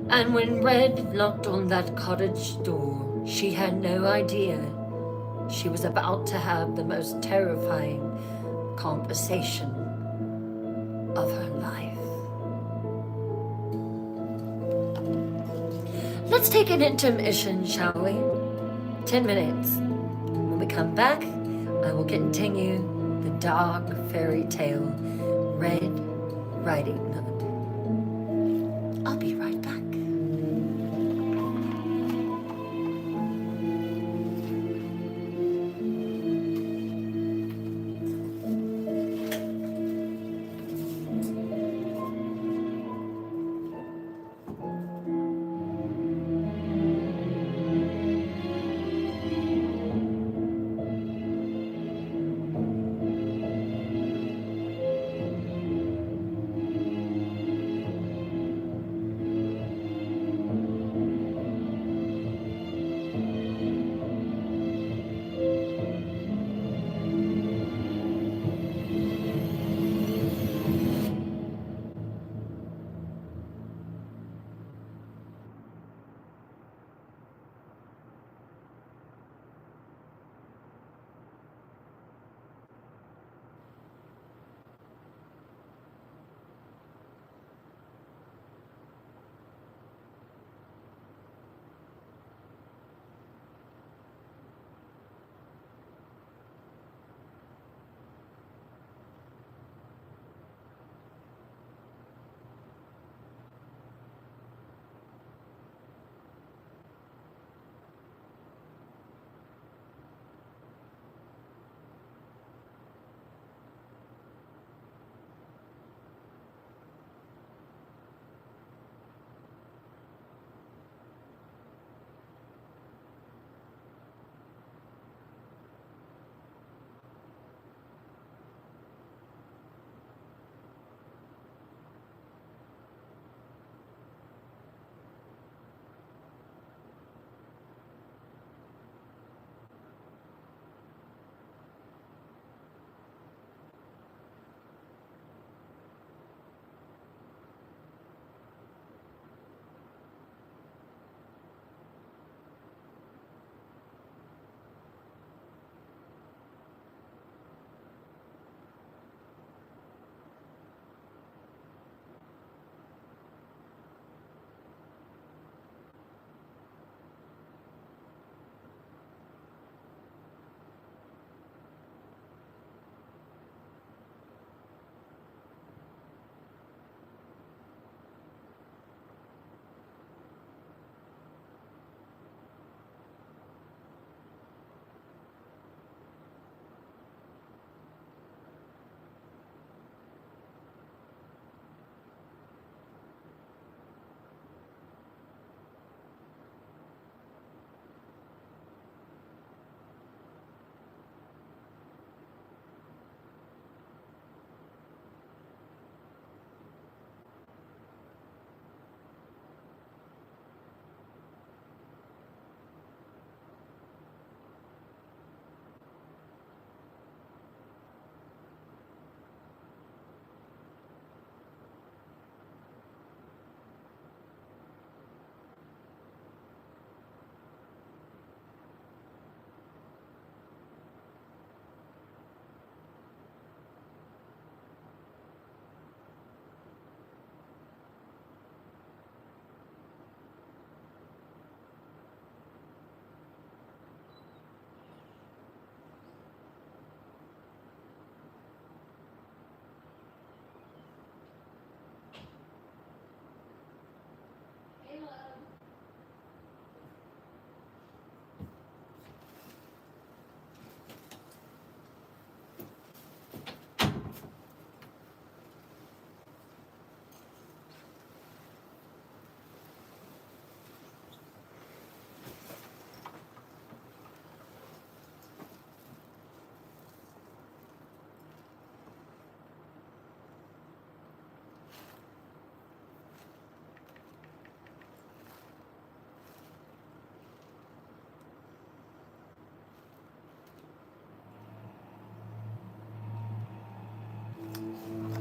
And when Red knocked on that cottage door, she had no idea she was about to have the most terrifying conversation of her life. Let's take an intermission, shall we? 10 minutes. When we come back, I will continue the dark fairy tale, Red Riding Hood. I'll be right back.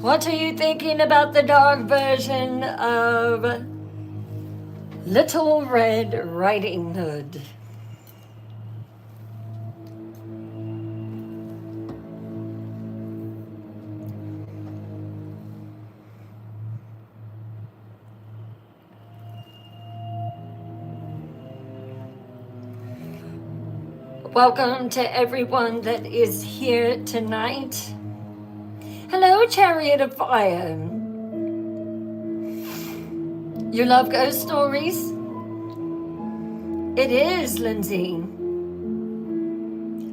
What are you thinking about the dog version of Little Red Riding Hood? Welcome to everyone that is here tonight. Hello, Chariot of Fire. You love ghost stories? It is, Lindsay.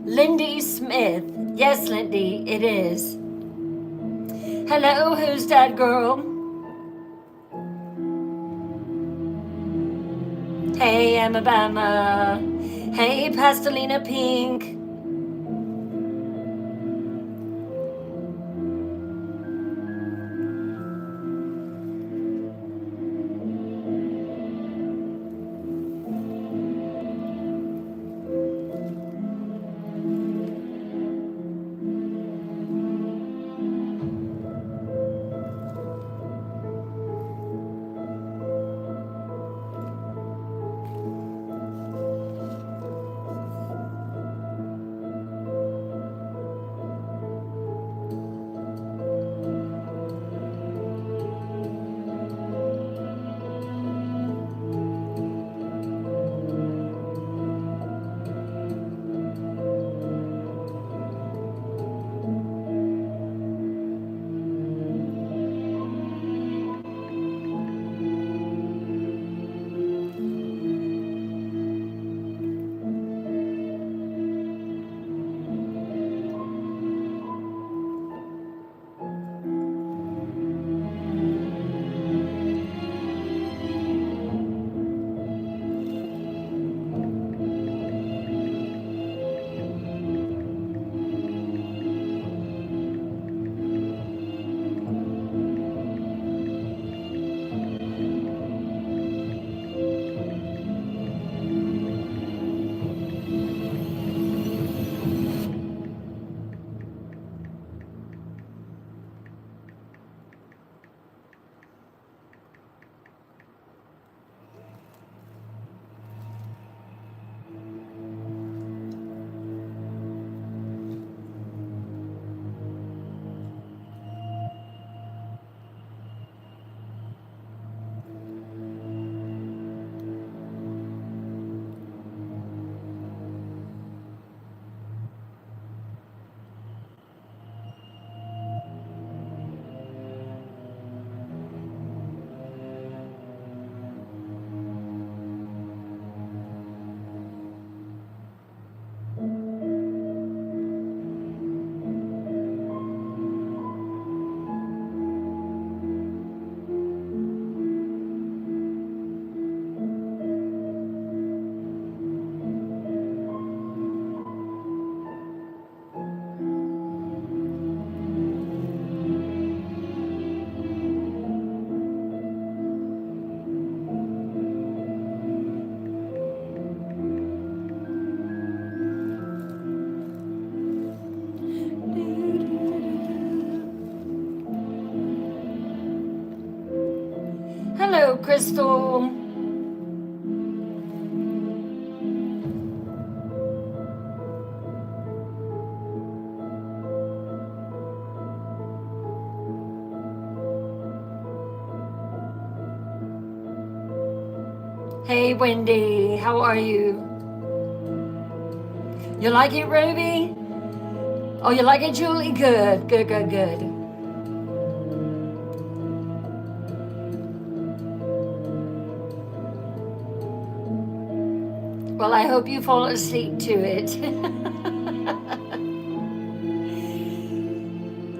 Lindy Smith. Yes, Lindy, it is. Hello, who's that girl? Hey, Alabama. Hey, Pastelina Pink. Hello, Crystal. Hey, Wendy, how are you? You like it, Ruby? Oh, you like it, Julie? Good, good, good, good. Well, I hope you fall asleep to it.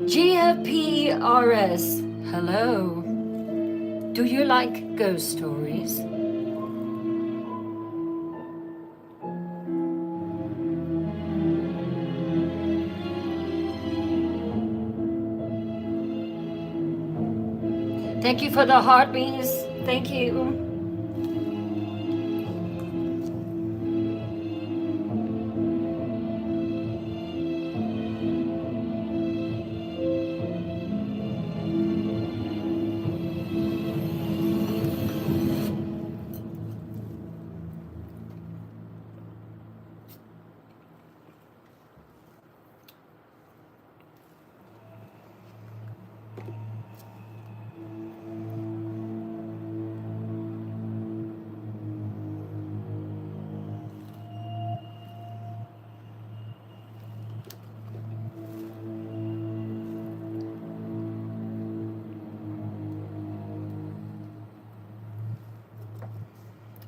GFPRS, hello. Do you like ghost stories? Thank you for the heartbeats. Thank you.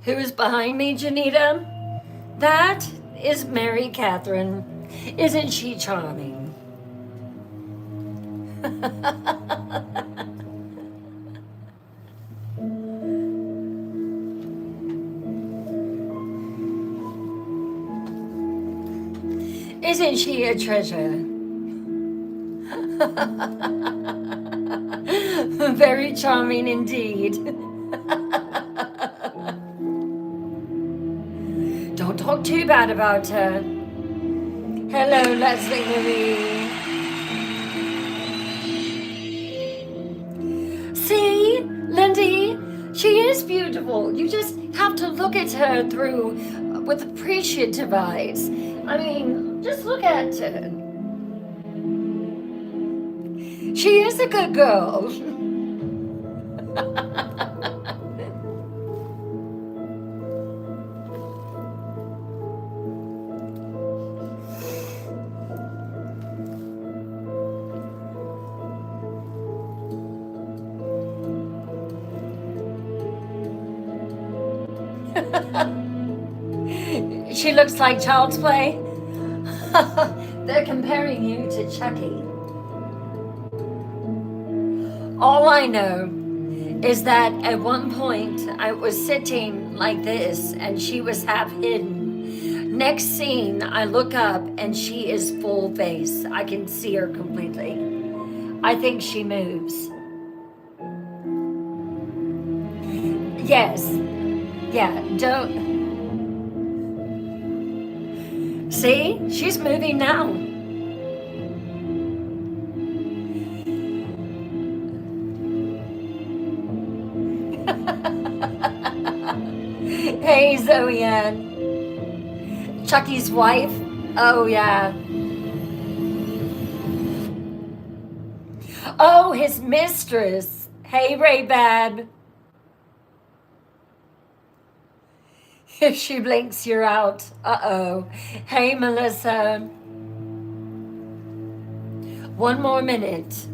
Who is behind me, Janita? That is Mary Catherine. Isn't she charming? Isn't she a treasure? Very charming indeed. Don't talk too bad about her. Hello, Leslie Marie. See, Lindy, she is beautiful. You just have to look at her through with appreciative eyes. I mean, just look at her. She is a good girl. She looks like child's play. They're comparing you to Chucky. All I know is that at one point I was sitting like this and she was half hidden. Next scene, I look up and she is full face. I can see her completely. I think she moves. Yes. Yeah, don't. See? She's moving now. Hey, Zoe Ann. Chucky's wife? Oh, yeah. Oh, his mistress. Hey, Ray Bab. If she blinks, you're out. Uh-oh. Hey, Melissa. One more minute.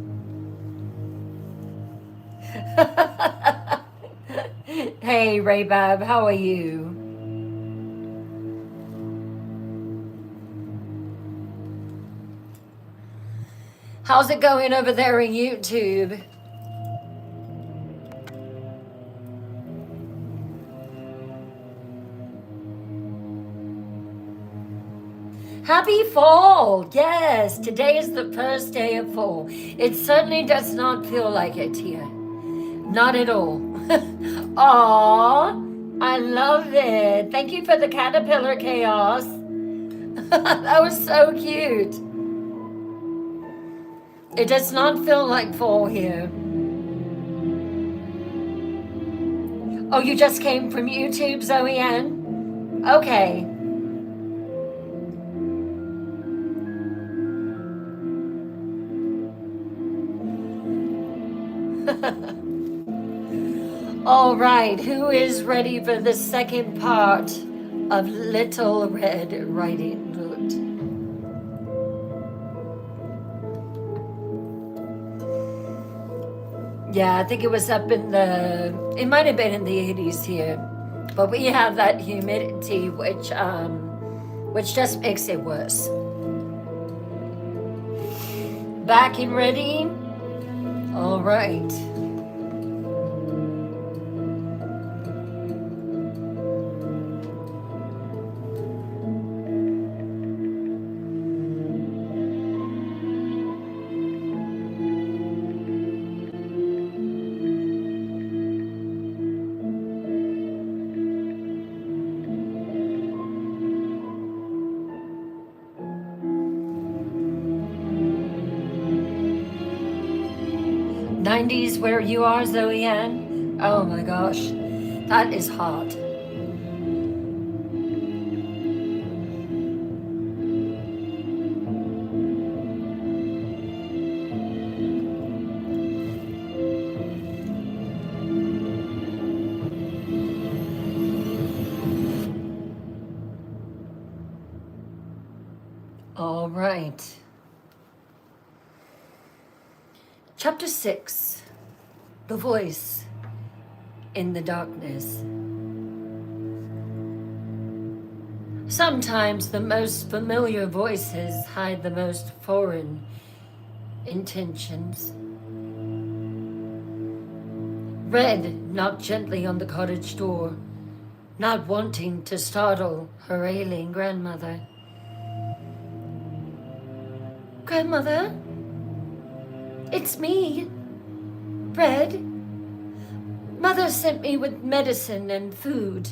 Hey, Ray Bab, how are you? How's it going over there in YouTube? Happy fall! Yes, today is the first day of fall. It certainly does not feel like it here. Not at all. Aw, I love it. Thank you for the caterpillar chaos. That was so cute. It does not feel like fall here. Oh, you just came from YouTube, Zoe Ann? Okay. All right, who is ready for the second part of Little Red Riding Hood? Yeah, I think it was up in it might have been in the 80s here, but we have that humidity which just makes it worse. Back and ready? All right. '90s where you are, Zoe Ann? Oh my gosh, that is hot. All right. Chapter 6, The Voice in the Darkness. Sometimes the most familiar voices hide the most foreign intentions. Red knocked gently on the cottage door, not wanting to startle her ailing grandmother. Grandmother? It's me, Red. Mother sent me with medicine and food.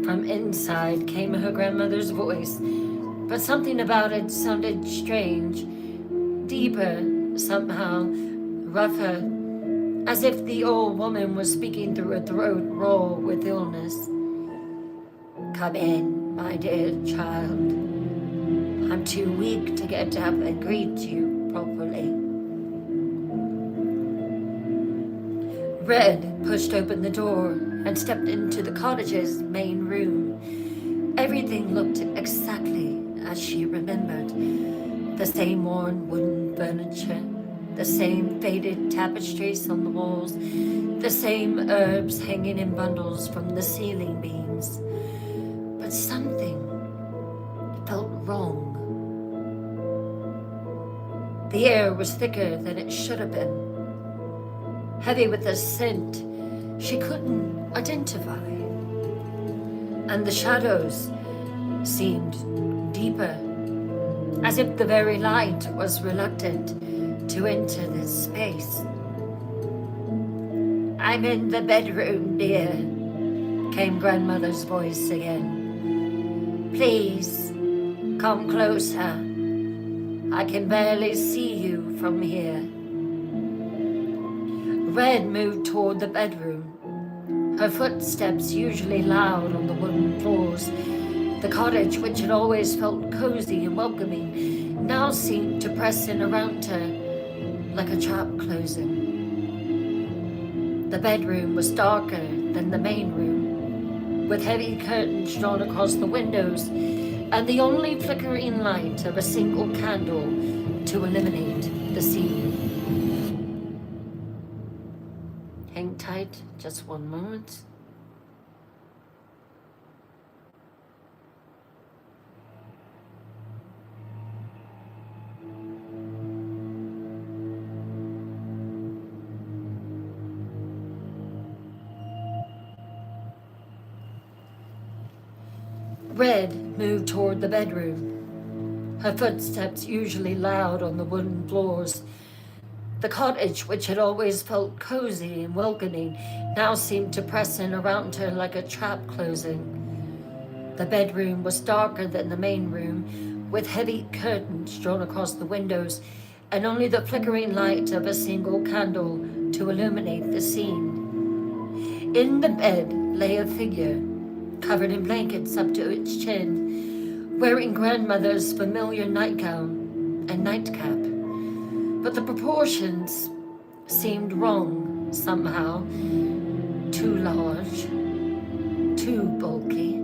From inside came her grandmother's voice, but something about it sounded strange, deeper, somehow, rougher, as if the old woman was speaking through a throat raw with illness. Come in, my dear child. I'm too weak to get up and greet you properly. Red pushed open the door and stepped into the cottage's main room. Everything looked exactly as she remembered. The same worn wooden furniture, the same faded tapestries on the walls, the same herbs hanging in bundles from the ceiling beams. But something felt wrong. The air was thicker than it should have been, heavy with a scent she couldn't identify. And the shadows seemed deeper, as if the very light was reluctant to enter this space. I'm in the bedroom, dear, came grandmother's voice again. Please, come closer. I can barely see you from here. Red moved toward the bedroom, her footsteps usually loud on the wooden floors. The cottage, which had always felt cozy and welcoming, now seemed to press in around her like a trap closing. The bedroom was darker than the main room, with heavy curtains drawn across the windows, and the only flickering light of a single candle to illuminate the scene. Hang tight, just one moment. Red moved toward the bedroom, her footsteps usually loud on the wooden floors. The cottage, which had always felt cozy and welcoming, now seemed to press in around her like a trap closing. The bedroom was darker than the main room, with heavy curtains drawn across the windows, and only the flickering light of a single candle to illuminate the scene. In the bed lay a figure, covered in blankets up to its chin, wearing grandmother's familiar nightgown and nightcap. But the proportions seemed wrong somehow, too large, too bulky,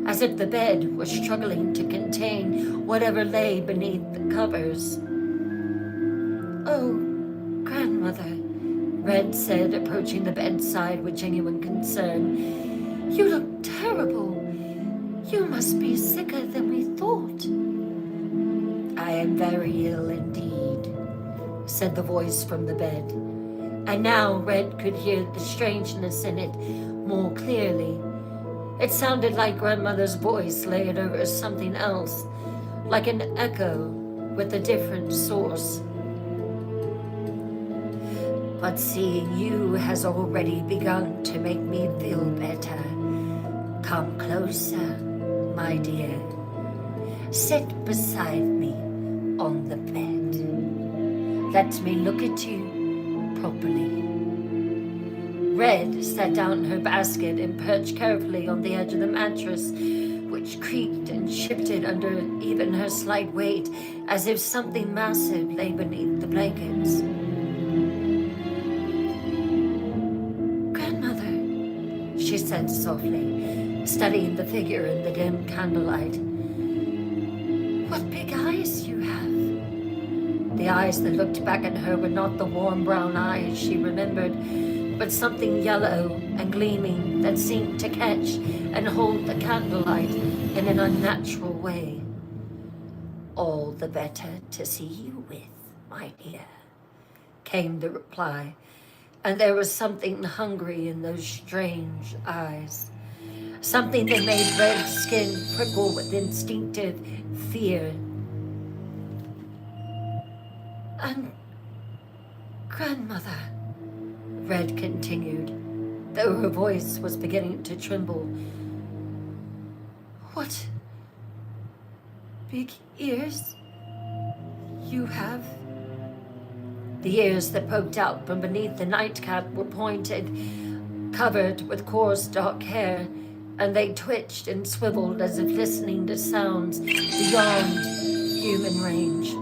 as if the bed was struggling to contain whatever lay beneath the covers. Oh, grandmother, Red said, approaching the bedside with genuine concern. You look terrible. You must be sicker than we thought. I am very ill indeed, said the voice from the bed. And now Red could hear the strangeness in it more clearly. It sounded like grandmother's voice layered over something else, like an echo with a different source. But seeing you has already begun to make me feel better. Come closer, my dear. Sit beside me on the bed. Let me look at you properly. Red sat down in her basket and perched carefully on the edge of the mattress, which creaked and shifted under even her slight weight, as if something massive lay beneath the blankets. Grandmother, she said softly, studying the figure in the dim candlelight. What big eyes you have. The eyes that looked back at her were not the warm brown eyes she remembered, but something yellow and gleaming that seemed to catch and hold the candlelight in an unnatural way. All the better to see you with, my dear, came the reply, and there was something hungry in those strange eyes, something that made Red's skin prickle with instinctive fear. And grandmother, Red continued, though her voice was beginning to tremble, what big ears you have? The ears that poked out from beneath the nightcap were pointed, covered with coarse dark hair, and they twitched and swiveled as if listening to sounds beyond human range.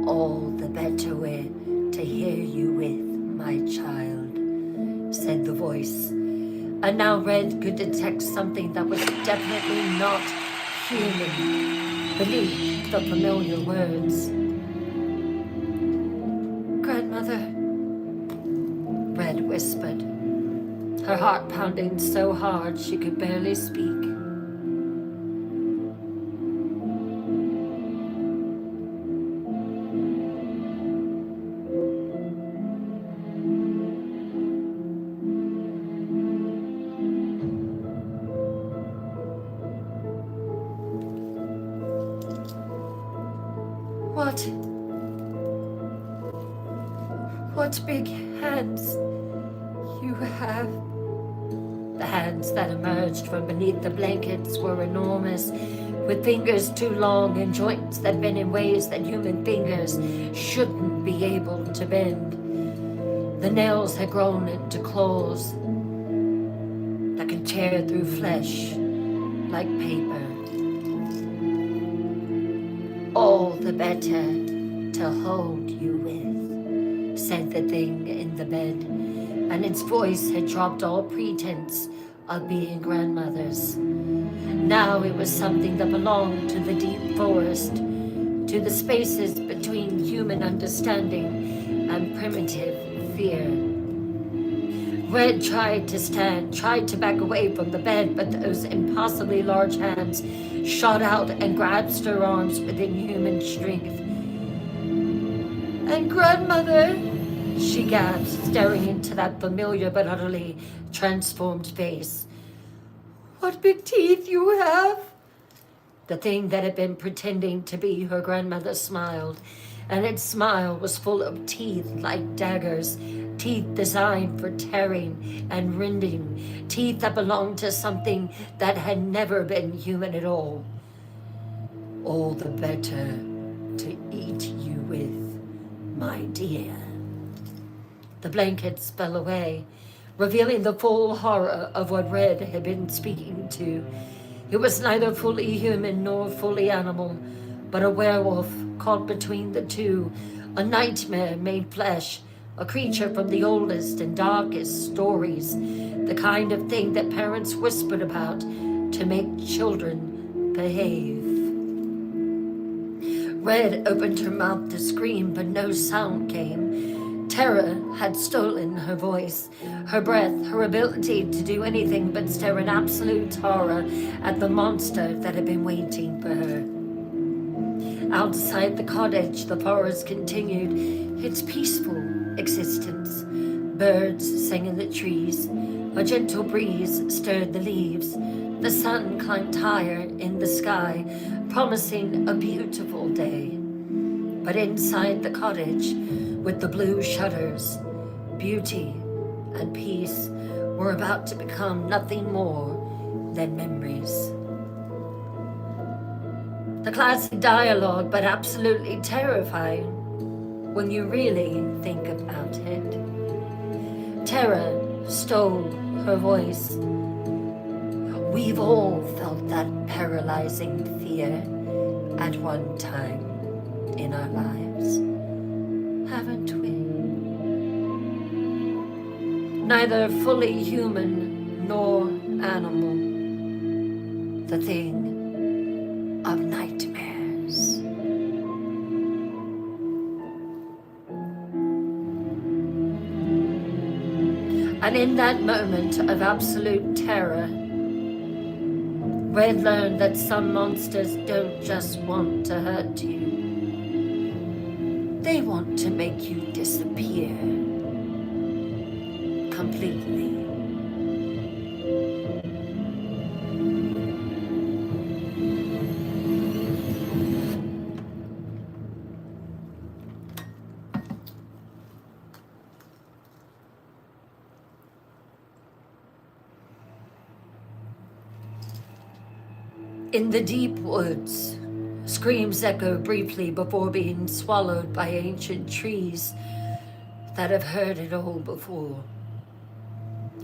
All the better way to hear you with, my child, said the voice. And now Red could detect something that was definitely not human beneath the familiar words. Grandmother, Red whispered, her heart pounding so hard she could barely speak. What big hands you have. The hands that emerged from beneath the blankets were enormous, with fingers too long and joints that bent in ways that human fingers shouldn't be able to bend. The nails had grown into claws that could tear through flesh like paper. All the better to hold you with, said the thing in the bed, and its voice had dropped all pretense of being grandmother's. Now it was something that belonged to the deep forest, to the spaces between human understanding and primitive fear. Red tried to stand, tried to back away from the bed, but those impossibly large hands shot out and grasped her arms within human strength. And grandmother, she gasped, staring into that familiar but utterly transformed face. What big teeth you have! The thing that had been pretending to be her grandmother smiled, and its smile was full of teeth like daggers, teeth designed for tearing and rending, teeth that belonged to something that had never been human at all. All the better to eat you with, my dear. The blankets fell away, revealing the full horror of what Red had been speaking to. It was neither fully human nor fully animal, but a werewolf caught between the two, a nightmare made flesh, a creature from the oldest and darkest stories, the kind of thing that parents whispered about to make children behave. Red opened her mouth to scream, but no sound came. Terror had stolen her voice, her breath, her ability to do anything but stare in absolute horror at the monster that had been waiting for her. Outside the cottage, the forest continued its peaceful existence. Birds sang in the trees. A gentle breeze stirred the leaves. The sun climbed higher in the sky, promising a beautiful day. But inside the cottage, with the blue shutters, beauty and peace were about to become nothing more than memories. The classic dialogue, but absolutely terrifying when you really think about it. Terror stole her voice. We've all felt that paralyzing fear at one time in our lives, haven't we? Neither fully human nor animal, the thing of nightmares. And in that moment of absolute terror, Red learned that some monsters don't just want to hurt you. They want to make you disappear completely. In the deep woods, screams echo briefly before being swallowed by ancient trees that have heard it all before.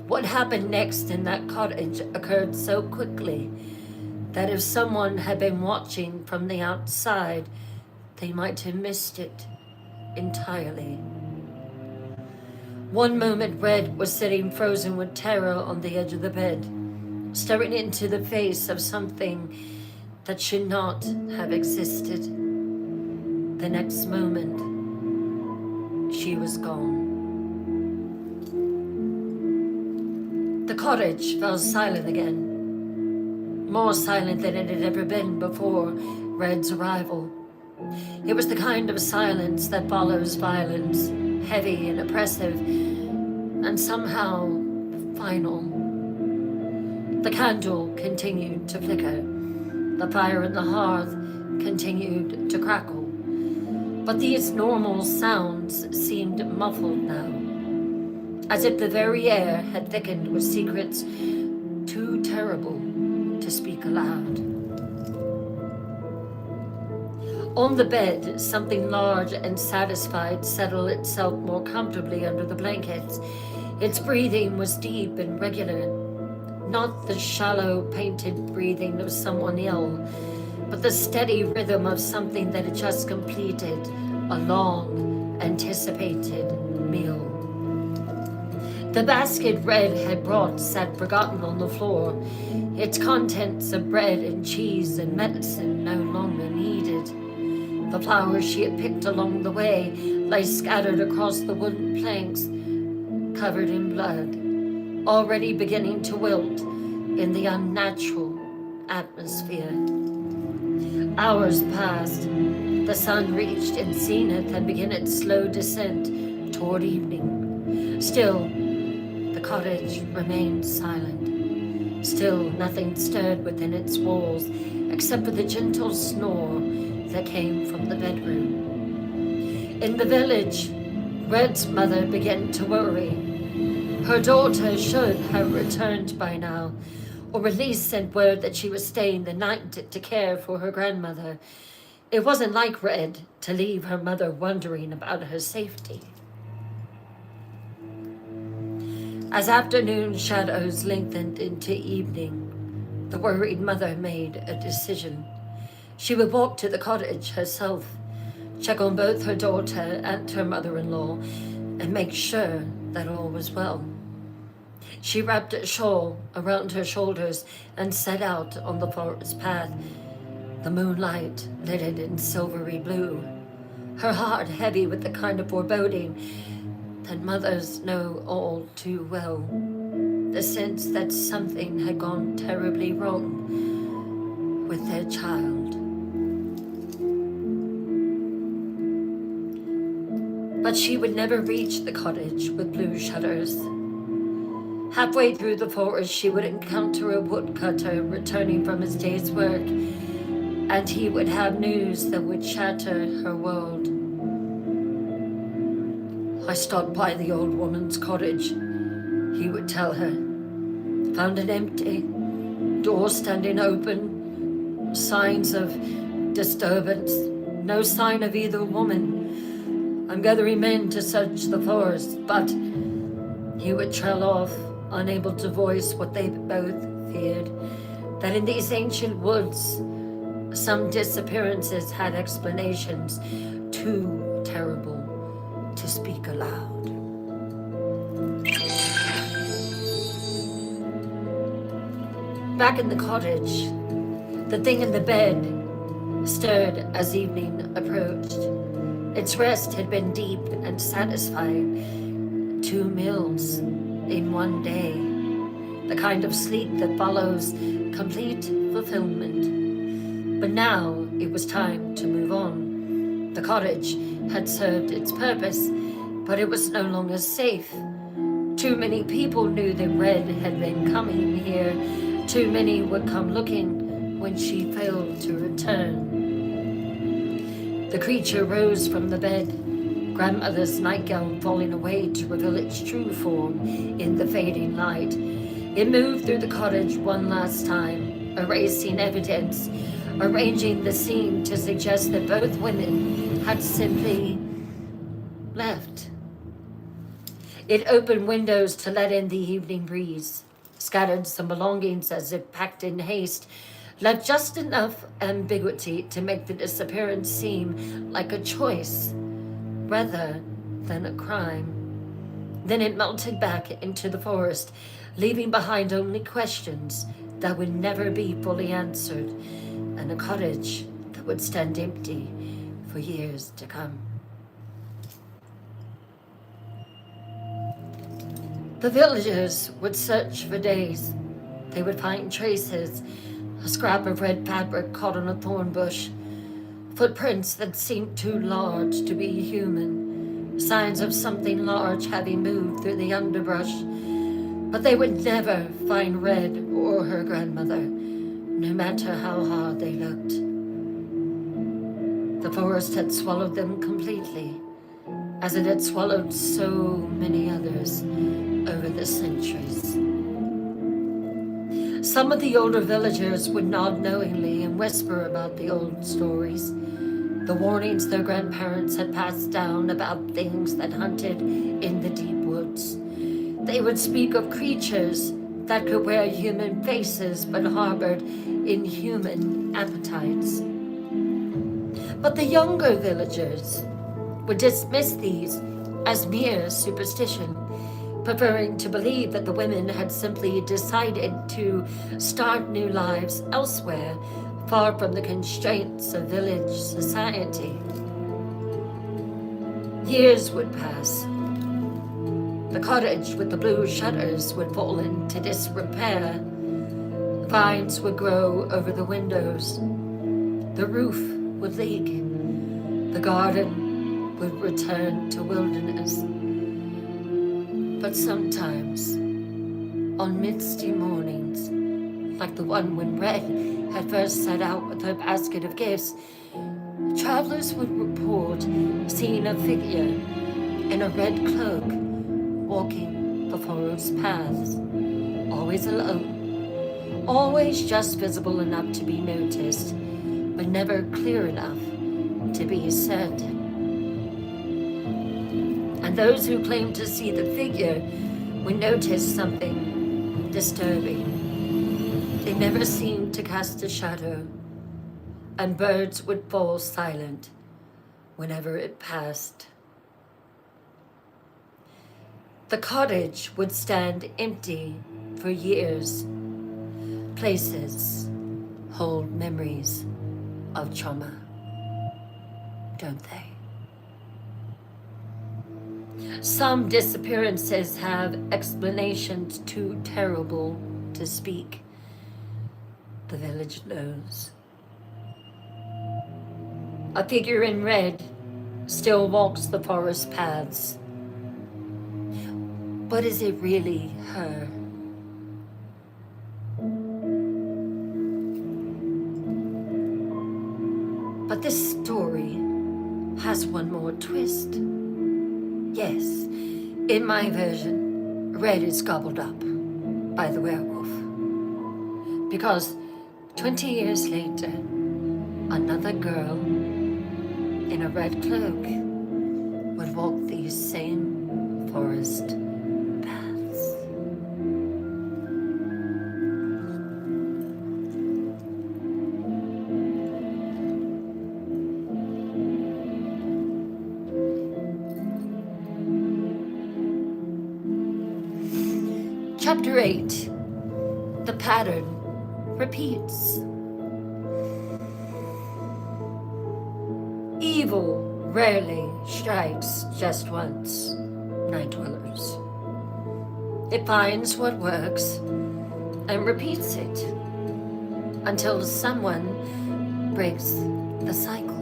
What happened next in that cottage occurred so quickly that if someone had been watching from the outside, they might have missed it entirely. One moment, Red was sitting frozen with terror on the edge of the bed, staring into the face of something that should not have existed. The next moment, she was gone. The cottage fell silent again, more silent than it had ever been before Red's arrival. It was the kind of silence that follows violence, heavy and oppressive, and somehow final. The candle continued to flicker. The fire in the hearth continued to crackle. But these normal sounds seemed muffled now, as if the very air had thickened with secrets too terrible to speak aloud. On the bed, something large and satisfied settled itself more comfortably under the blankets. Its breathing was deep and regular, not the shallow, painted breathing of someone ill, but the steady rhythm of something that had just completed a long, anticipated meal. The basket Red had brought sat forgotten on the floor, its contents of bread and cheese and medicine no longer needed. The flowers she had picked along the way lay scattered across the wooden planks, covered in blood, already beginning to wilt in the unnatural atmosphere. Hours passed. The sun reached its zenith and began its slow descent toward evening. Still, the cottage remained silent. Still, nothing stirred within its walls except for the gentle snore that came from the bedroom. In the village, Red's mother began to worry. Her daughter should have returned by now, or at least sent word that she was staying the night to care for her grandmother. It wasn't like Red to leave her mother wondering about her safety. As afternoon shadows lengthened into evening, the worried mother made a decision. She would walk to the cottage herself, check on both her daughter and her mother-in-law, and make sure that all was well. She wrapped a shawl around her shoulders and set out on the forest path. The moonlight lit it in silvery blue, her heart heavy with the kind of foreboding that mothers know all too well, the sense that something had gone terribly wrong with their child. But she would never reach the cottage with blue shutters. Halfway through the forest, she would encounter a woodcutter returning from his day's work, and he would have news that would shatter her world. I stopped by the old woman's cottage, he would tell her. Found it empty, door standing open, signs of disturbance, no sign of either woman. I'm gathering men to search the forest, but he would trail off, unable to voice what they both feared, that in these ancient woods, some disappearances had explanations too terrible to speak aloud. Back in the cottage, the thing in the bed stirred as evening approached. Its rest had been deep and satisfying. 2 meals, in one day, the kind of sleep that follows complete fulfillment. But now it was time to move on. The cottage had served its purpose, but it was no longer safe. Too many people knew that Red had been coming here. Too many would come looking when she failed to return. The creature rose from the bed, grandmother's nightgown falling away to reveal its true form in the fading light. It moved through the cottage one last time, erasing evidence, arranging the scene to suggest that both women had simply left. It opened windows to let in the evening breeze, scattered some belongings as if packed in haste, left just enough ambiguity to make the disappearance seem like a choice rather than a crime. Then it melted back into the forest, leaving behind only questions that would never be fully answered, and a cottage that would stand empty for years to come. The villagers would search for days. They would find traces, a scrap of red fabric caught on a thorn bush, footprints that seemed too large to be human, signs of something large having moved through the underbrush. But they would never find Red or her grandmother, no matter how hard they looked. The forest had swallowed them completely, as it had swallowed so many others over the centuries. Some of the older villagers would nod knowingly and whisper about the old stories, the warnings their grandparents had passed down about things that hunted in the deep woods. They would speak of creatures that could wear human faces but harbored inhuman appetites. But the younger villagers would dismiss these as mere superstition, preferring to believe that the women had simply decided to start new lives elsewhere, far from the constraints of village society. Years would pass. The cottage with the blue shutters would fall into disrepair. Vines would grow over the windows. The roof would leak. The garden would return to wilderness. But sometimes, on misty mornings, like the one when Red had first set out with her basket of gifts, travelers would report seeing a figure in a red cloak walking the forest paths, always alone, always just visible enough to be noticed, but never clear enough to be certain. And those who claimed to see the figure would notice something disturbing. They never seemed to cast a shadow, and birds would fall silent whenever it passed. The cottage would stand empty for years. Places hold memories of trauma, don't they? Some disappearances have explanations too terrible to speak. The village knows. A figure in red still walks the forest paths. But is it really her? But this story has one more twist. Yes, in my version, Red is gobbled up by the werewolf. Because 20 years later, another girl in a red cloak would walk these same forest paths. Chapter 8. The pattern repeats. Evil rarely strikes just once, night dwellers. It finds what works and repeats it until someone breaks the cycle.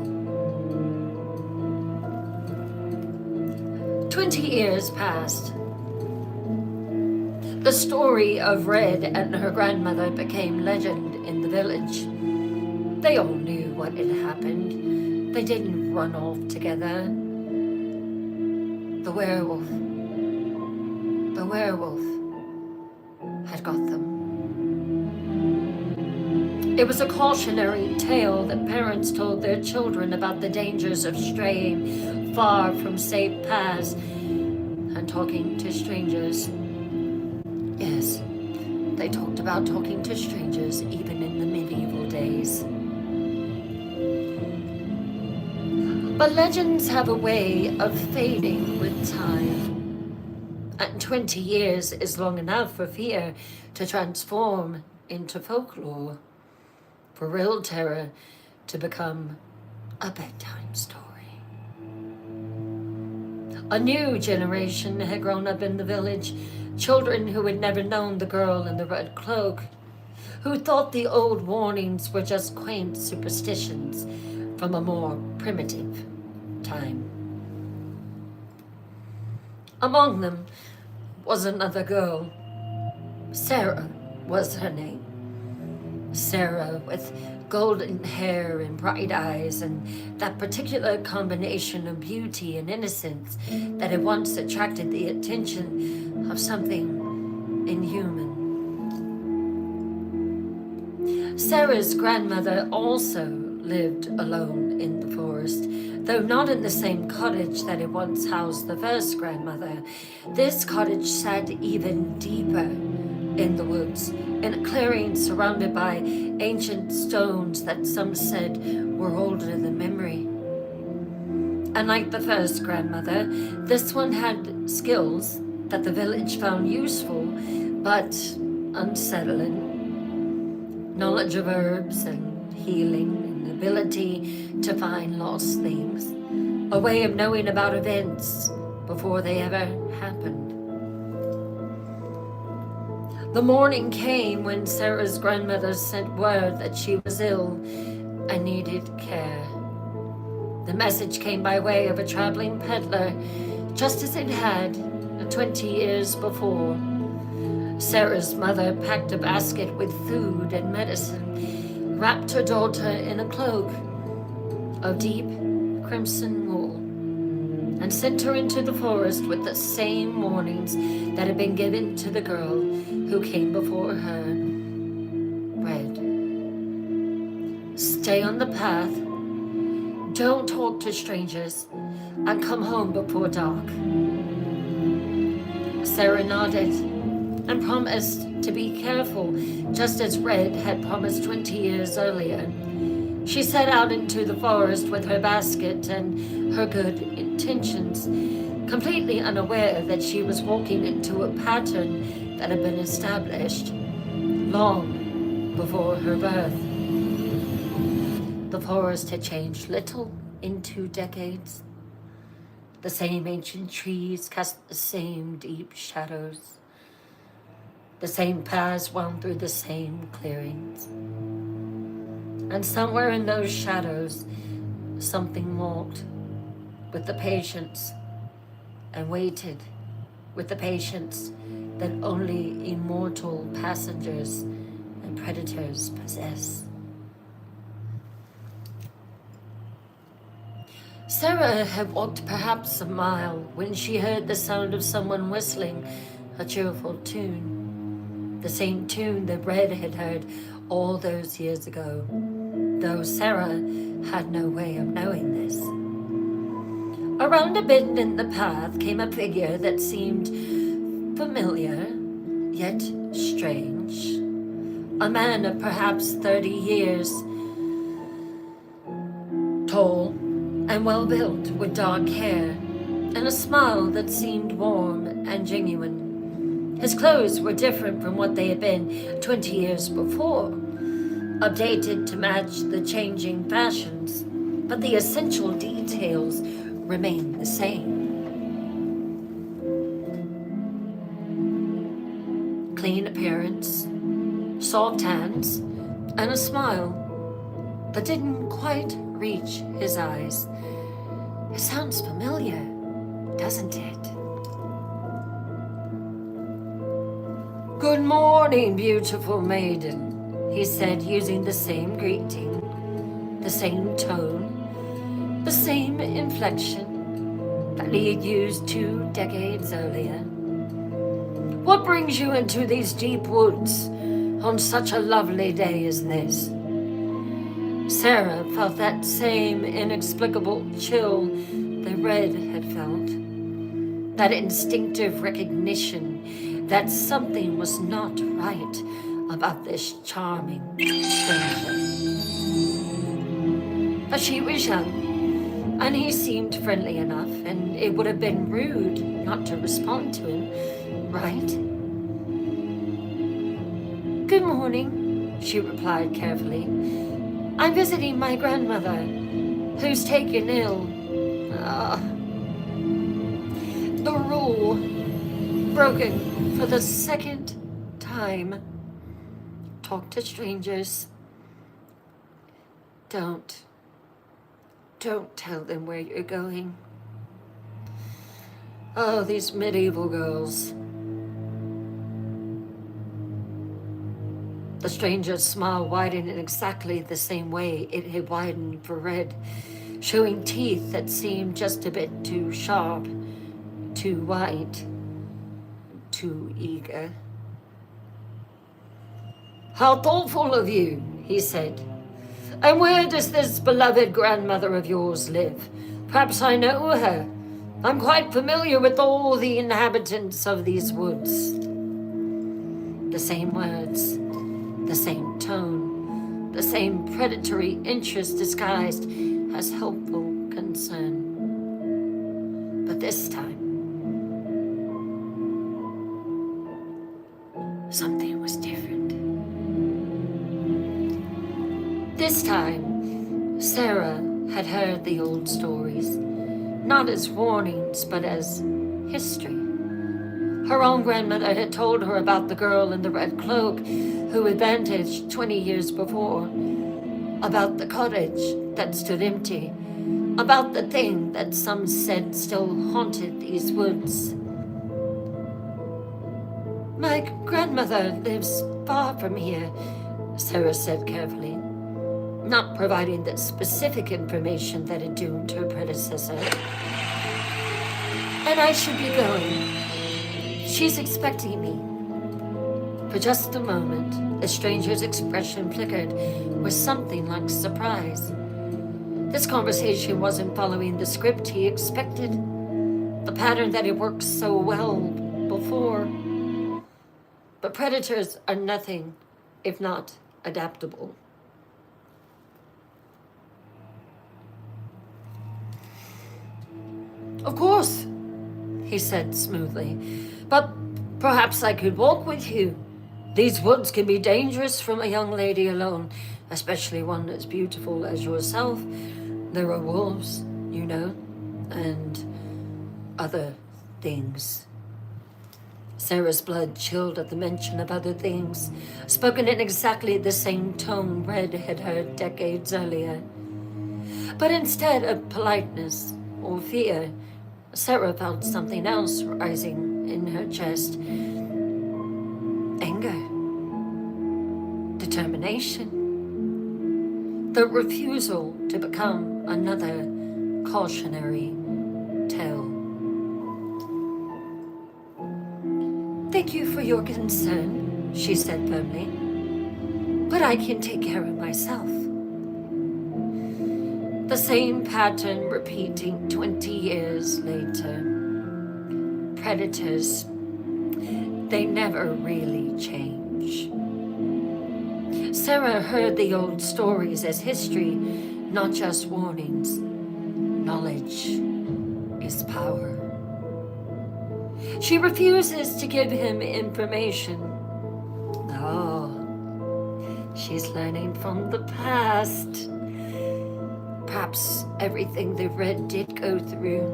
20 years passed. The story of Red and her grandmother became legend in the village. They all knew what had happened. They didn't run off together. The werewolf had got them. It was a cautionary tale that parents told their children about the dangers of straying far from safe paths and talking to strangers. Yes, they talked about talking to strangers even in the medieval days. But legends have a way of fading with time. And 20 years is long enough for fear to transform into folklore, for real terror to become a bedtime story. A new generation had grown up in the village, children who had never known the girl in the red cloak, who thought the old warnings were just quaint superstitions from a more primitive time. Among them was another girl. Sarah was her name. Sarah, with golden hair and bright eyes and that particular combination of beauty and innocence that had once attracted the attention of something inhuman. Sarah's grandmother also lived alone in the forest, though not in the same cottage that had once housed the first grandmother. This cottage sat even deeper in the woods, in a clearing surrounded by ancient stones that some said were older than memory. Unlike the first grandmother, this one had skills that the village found useful, but unsettling. Knowledge of herbs and healing, and ability to find lost things, a way of knowing about events before they ever happened. The morning came when Sarah's grandmother sent word that she was ill and needed care. The message came by way of a traveling peddler, just as it had 20 years before. Sarah's mother packed a basket with food and medicine, wrapped her daughter in a cloak of deep crimson wool, and sent her into the forest with the same warnings that had been given to the girl who came before her. Red. Stay on the path, don't talk to strangers, and come home before dark. Sarah nodded and promised to be careful, just as Red had promised 20 years earlier. She set out into the forest with her basket and her good intentions, completely unaware that she was walking into a pattern that had been established long before her birth. The forest had changed little in 2 decades. The same ancient trees cast the same deep shadows. The same paths wound through the same clearings. And somewhere in those shadows, something walked with the patience and waited with the patience that only immortal passengers and predators possess. Sarah had walked perhaps a mile when she heard the sound of someone whistling a cheerful tune. The same tune that Red had heard all those years ago, though Sarah had no way of knowing this. Around a bend in the path came a figure that seemed familiar, yet strange. A man of perhaps 30 years, tall and well-built, with dark hair and a smile that seemed warm and genuine. His clothes were different from what they had been 20 years before, updated to match the changing fashions, but the essential details remained the same. soft hands, and a smile that didn't quite reach his eyes. It sounds familiar, doesn't it? "Good morning, beautiful maiden," he said, using the same greeting, the same tone, the same inflection that he had used 2 decades earlier. "What brings you into these deep woods on such a lovely day as this?" Sarah felt that same inexplicable chill that Red had felt, that instinctive recognition that something was not right about this charming stranger. But she was young, and he seemed friendly enough, and it would have been rude not to respond to him, right? "Good morning," she replied carefully. "I'm visiting my grandmother, who's taken ill." The rule broken for the second time. Talk to strangers. Don't tell them where you're going. Oh, these medieval girls. The stranger's smile widened in exactly the same way it had widened for Red, showing teeth that seemed just a bit too sharp, too white, too eager. "How thoughtful of you," he said. "And where does this beloved grandmother of yours live? Perhaps I know her. I'm quite familiar with all the inhabitants of these woods." The same words, the same tone, the same predatory interest disguised as helpful concern. But this time, something was different. This time, Sarah had heard the old stories, not as warnings, but as history. Her own grandmother had told her about the girl in the red cloak who had vanished 20 years before, about the cottage that stood empty, about the thing that some said still haunted these woods. "My grandmother lives far from here," Sarah said carefully, not providing the specific information that had doomed her predecessor. "And I should be going. She's expecting me." For just a moment, the stranger's expression flickered with something like surprise. This conversation wasn't following the script he expected, the pattern that had worked so well before. But predators are nothing if not adaptable. "Of course," he said smoothly, "but perhaps I could walk with you. These woods can be dangerous from a young lady alone, especially one as beautiful as yourself. There are wolves, you know, and other things." Sarah's blood chilled at the mention of other things, spoken in exactly the same tone Red had heard decades earlier. But instead of politeness or fear, Sarah felt something else rising in her chest. Anger. Determination. The refusal to become another cautionary tale. "Thank you for your concern," she said firmly, "but I can take care of myself." The same pattern repeating 20 years later. Predators, they never really change. Sarah heard the old stories as history, not just warnings. Knowledge is power. She refuses to give him information. Oh, she's learning from the past. Perhaps everything the Red did go through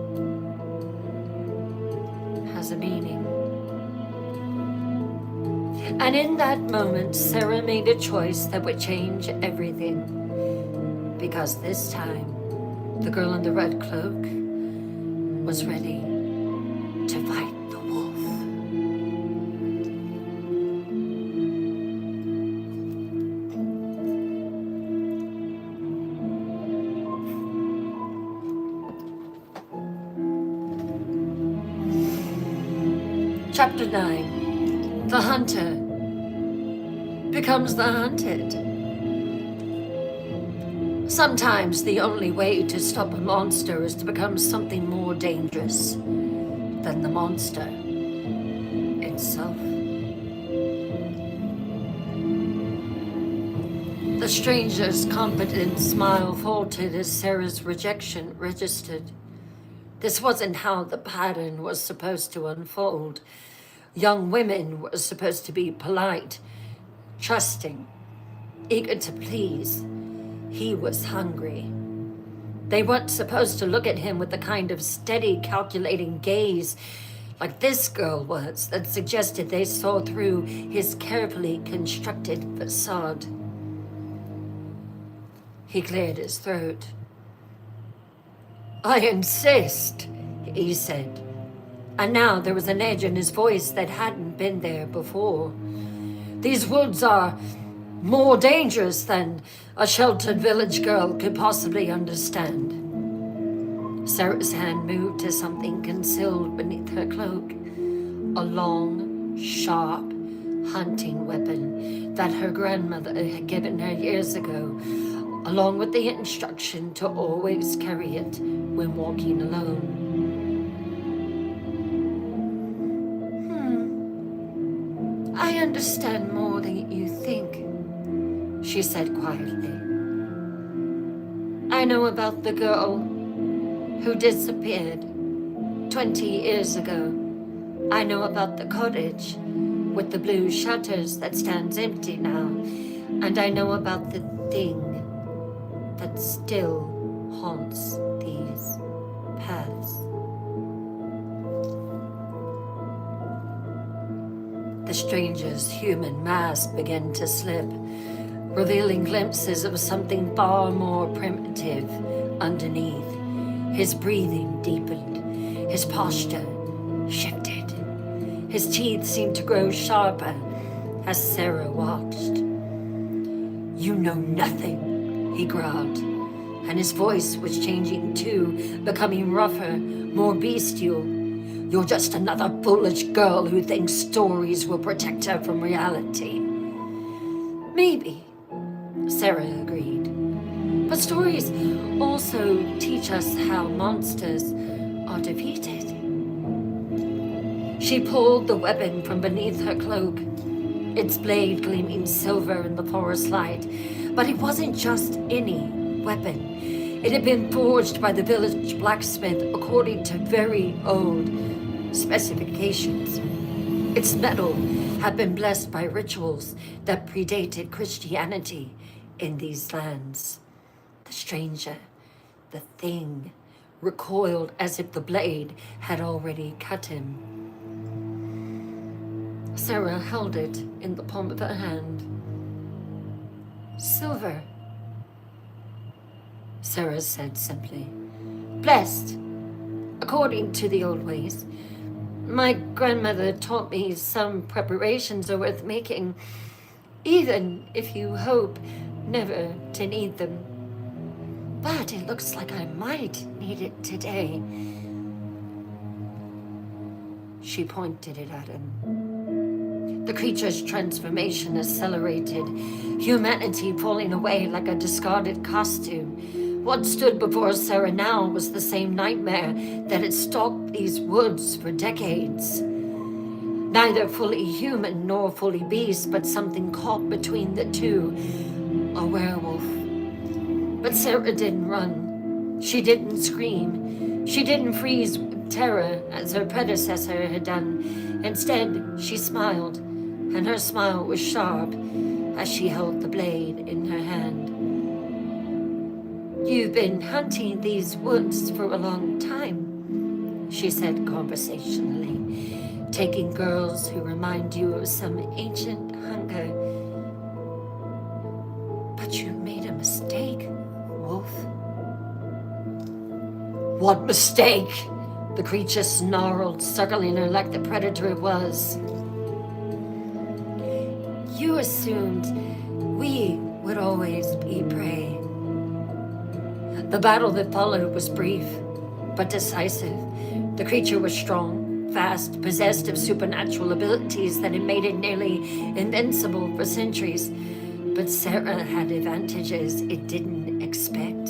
has a meaning. And in that moment, Sarah made a choice that would change everything. Because this time, the girl in the red cloak was ready to fight the wolf. Chapter 9. The hunter becomes the hunted. Sometimes the only way to stop a monster is to become something more dangerous than the monster itself. The stranger's confident smile faltered as Sarah's rejection registered. This wasn't how the pattern was supposed to unfold. Young women were supposed to be polite, trusting, eager to please. He was hungry. They weren't supposed to look at him with the kind of steady, calculating gaze like this girl was that suggested they saw through his carefully constructed facade. He cleared his throat. "I insist," he said. And now there was an edge in his voice that hadn't been there before. "These woods are more dangerous than a sheltered village girl could possibly understand." Sarah's hand moved to something concealed beneath her cloak. A long, sharp hunting weapon that her grandmother had given her years ago, along with the instruction to always carry it when walking alone. "I understand more than you think," she said quietly. "I know about the girl who disappeared 20 years ago. I know about the cottage with the blue shutters that stands empty now. And I know about the thing that still haunts these paths." The stranger's human mask began to slip, revealing glimpses of something far more primitive underneath. His breathing deepened, his posture shifted. His teeth seemed to grow sharper as Sarah watched. "You know nothing," he growled, and his voice was changing too, becoming rougher, more bestial. "You're just another foolish girl who thinks stories will protect her from reality." "Maybe," Sarah agreed. "But stories also teach us how monsters are defeated." She pulled the weapon from beneath her cloak, its blade gleaming silver in the forest light. But it wasn't just any weapon. It had been forged by the village blacksmith according to very old specifications. Its metal had been blessed by rituals that predated Christianity in these lands. The stranger, the thing, recoiled as if the blade had already cut him. Sarah held it in the palm of her hand. "Silver," Sarah said simply. "Blessed, according to the old ways. My grandmother taught me some preparations are worth making, even if you hope never to need them. But it looks like I might need it today." She pointed it at him. The creature's transformation accelerated, humanity falling away like a discarded costume. What stood before Sarah now was the same nightmare that had stalked these woods for decades. Neither fully human nor fully beast, but something caught between the two, a werewolf. But Sarah didn't run. She didn't scream. She didn't freeze with terror as her predecessor had done. Instead, she smiled, and her smile was sharp as she held the blade in her hand. "You've been hunting these woods for a long time," she said conversationally. taking girls who remind you of some ancient hunger. But you made a mistake, Wolf. What mistake? The creature snarled, circling her like the predator it was. You assumed we would always be prey. The battle that followed was brief, but decisive. The creature was strong, fast, possessed of supernatural abilities that had made it nearly invincible for centuries. But Sarah had advantages it didn't expect.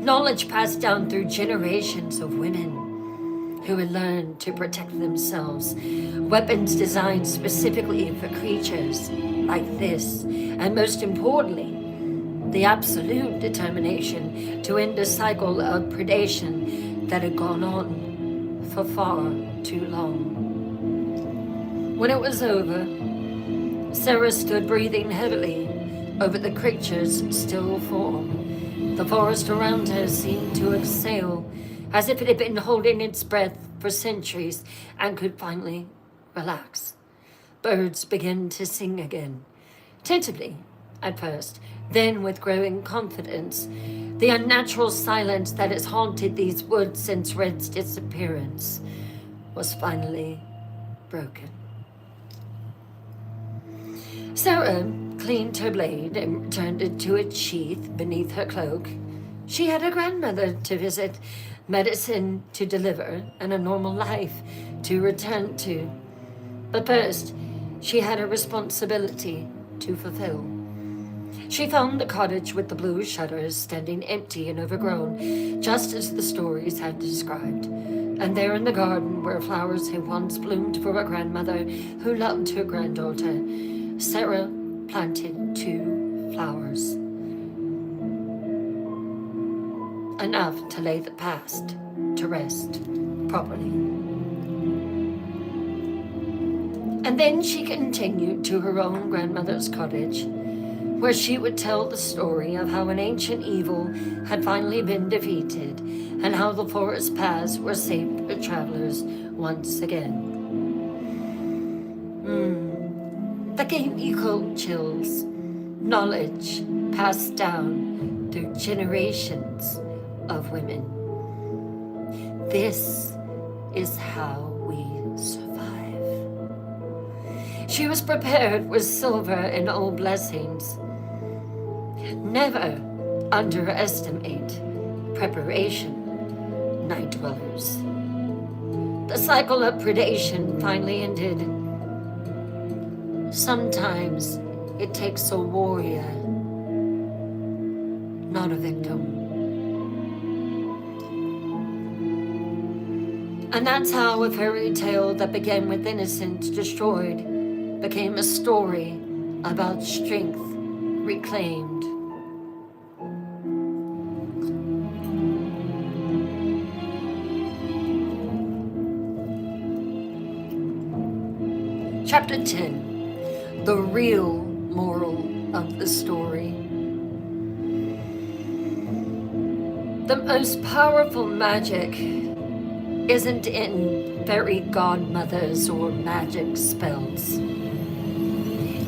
Knowledge passed down through generations of women who had learned to protect themselves. Weapons designed specifically for creatures like this. And most importantly, the absolute determination to end a cycle of predation that had gone on for far too long. When it was over, Sarah stood breathing heavily over the creature's still form. The forest around her seemed to exhale, as if it had been holding its breath for centuries and could finally relax. Birds began to sing again, tentatively at first, then with growing confidence. The unnatural silence that has haunted these woods since Red's disappearance was finally broken. Sarah cleaned her blade and returned it to its sheath beneath her cloak. She had her grandmother to visit, medicine to deliver, and a normal life to return to. But first, she had a responsibility to fulfill. She found the cottage with the blue shutters standing empty and overgrown, just as the stories had described. And there in the garden, where flowers had once bloomed for a grandmother who loved her granddaughter, Sarah planted 2 flowers. Enough to lay the past to rest properly. And then she continued to her own grandmother's cottage, where she would tell the story of how an ancient evil had finally been defeated and how the forest paths were safe for travelers once again. That gave me cold chills. Knowledge passed down through generations of women. This is how we survive. She was prepared with silver and old blessings. Never underestimate preparation, night dwellers. The cycle of predation finally ended. Sometimes it takes a warrior, not a victim. And that's how a fairy tale that began with innocence destroyed became a story about strength reclaimed. Chapter 10. The real moral of the story. The most powerful magic isn't in fairy godmothers or magic spells.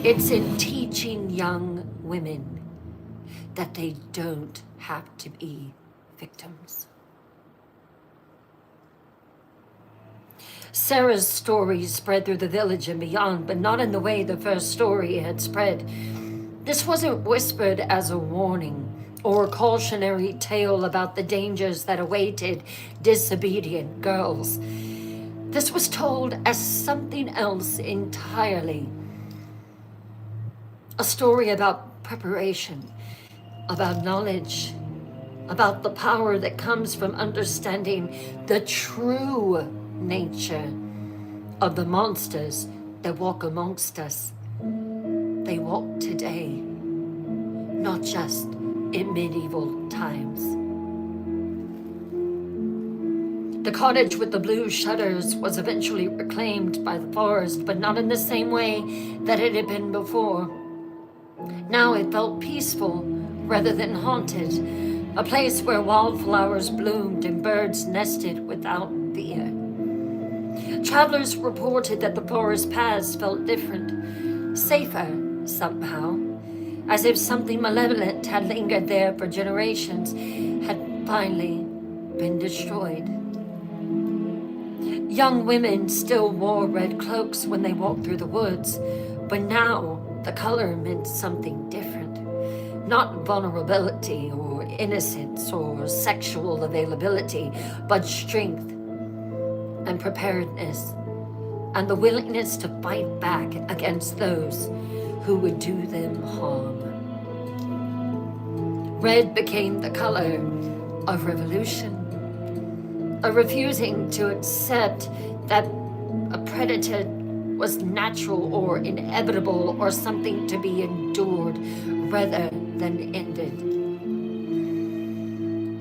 It's in teaching young women that they don't have to be victims. Sarah's story spread through the village and beyond, but not in the way the first story had spread. This wasn't whispered as a warning or a cautionary tale about the dangers that awaited disobedient girls. This was told as something else entirely. A story about preparation, about knowledge, about the power that comes from understanding the true nature of the monsters that walk amongst us. They walk today, not just in medieval times. The cottage with the blue shutters was eventually reclaimed by the forest, but not in the same way that it had been before. Now it felt peaceful rather than haunted, a place where wildflowers bloomed and birds nested without fear. Travelers reported that the forest paths felt different, safer somehow, as if something malevolent had lingered there for generations, had finally been destroyed. Young women still wore red cloaks when they walked through the woods, but now the color meant something different. Not vulnerability or innocence or sexual availability, but strength and preparedness and the willingness to fight back against those who would do them harm. Red became the color of revolution, of refusing to accept that a predator was natural or inevitable or something to be endured rather than ended.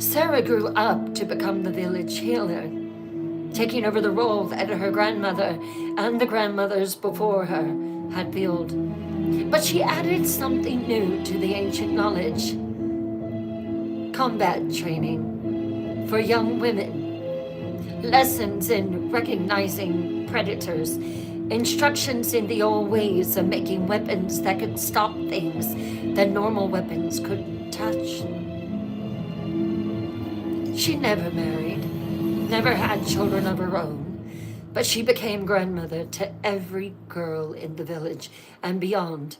Sarah grew up to become the village healer, taking over the role that her grandmother and the grandmothers before her had filled. But she added something new to the ancient knowledge: combat training for young women, lessons in recognizing predators, instructions in the old ways of making weapons that could stop things that normal weapons couldn't touch. She never married, never had children of her own, but she became grandmother to every girl in the village and beyond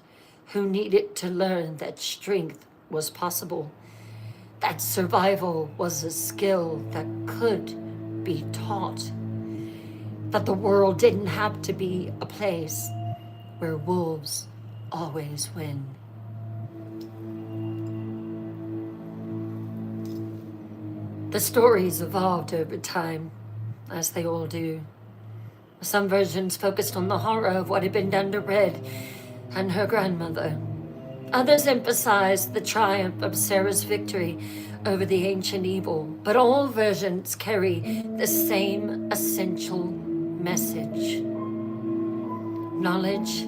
who needed to learn that strength was possible, that survival was a skill that could be taught, that the world didn't have to be a place where wolves always win. The stories evolved over time, as they all do. Some versions focused on the horror of what had been done to Red and her grandmother. Others emphasized the triumph of Sarah's victory over the ancient evil, but all versions carry the same essential message. Knowledge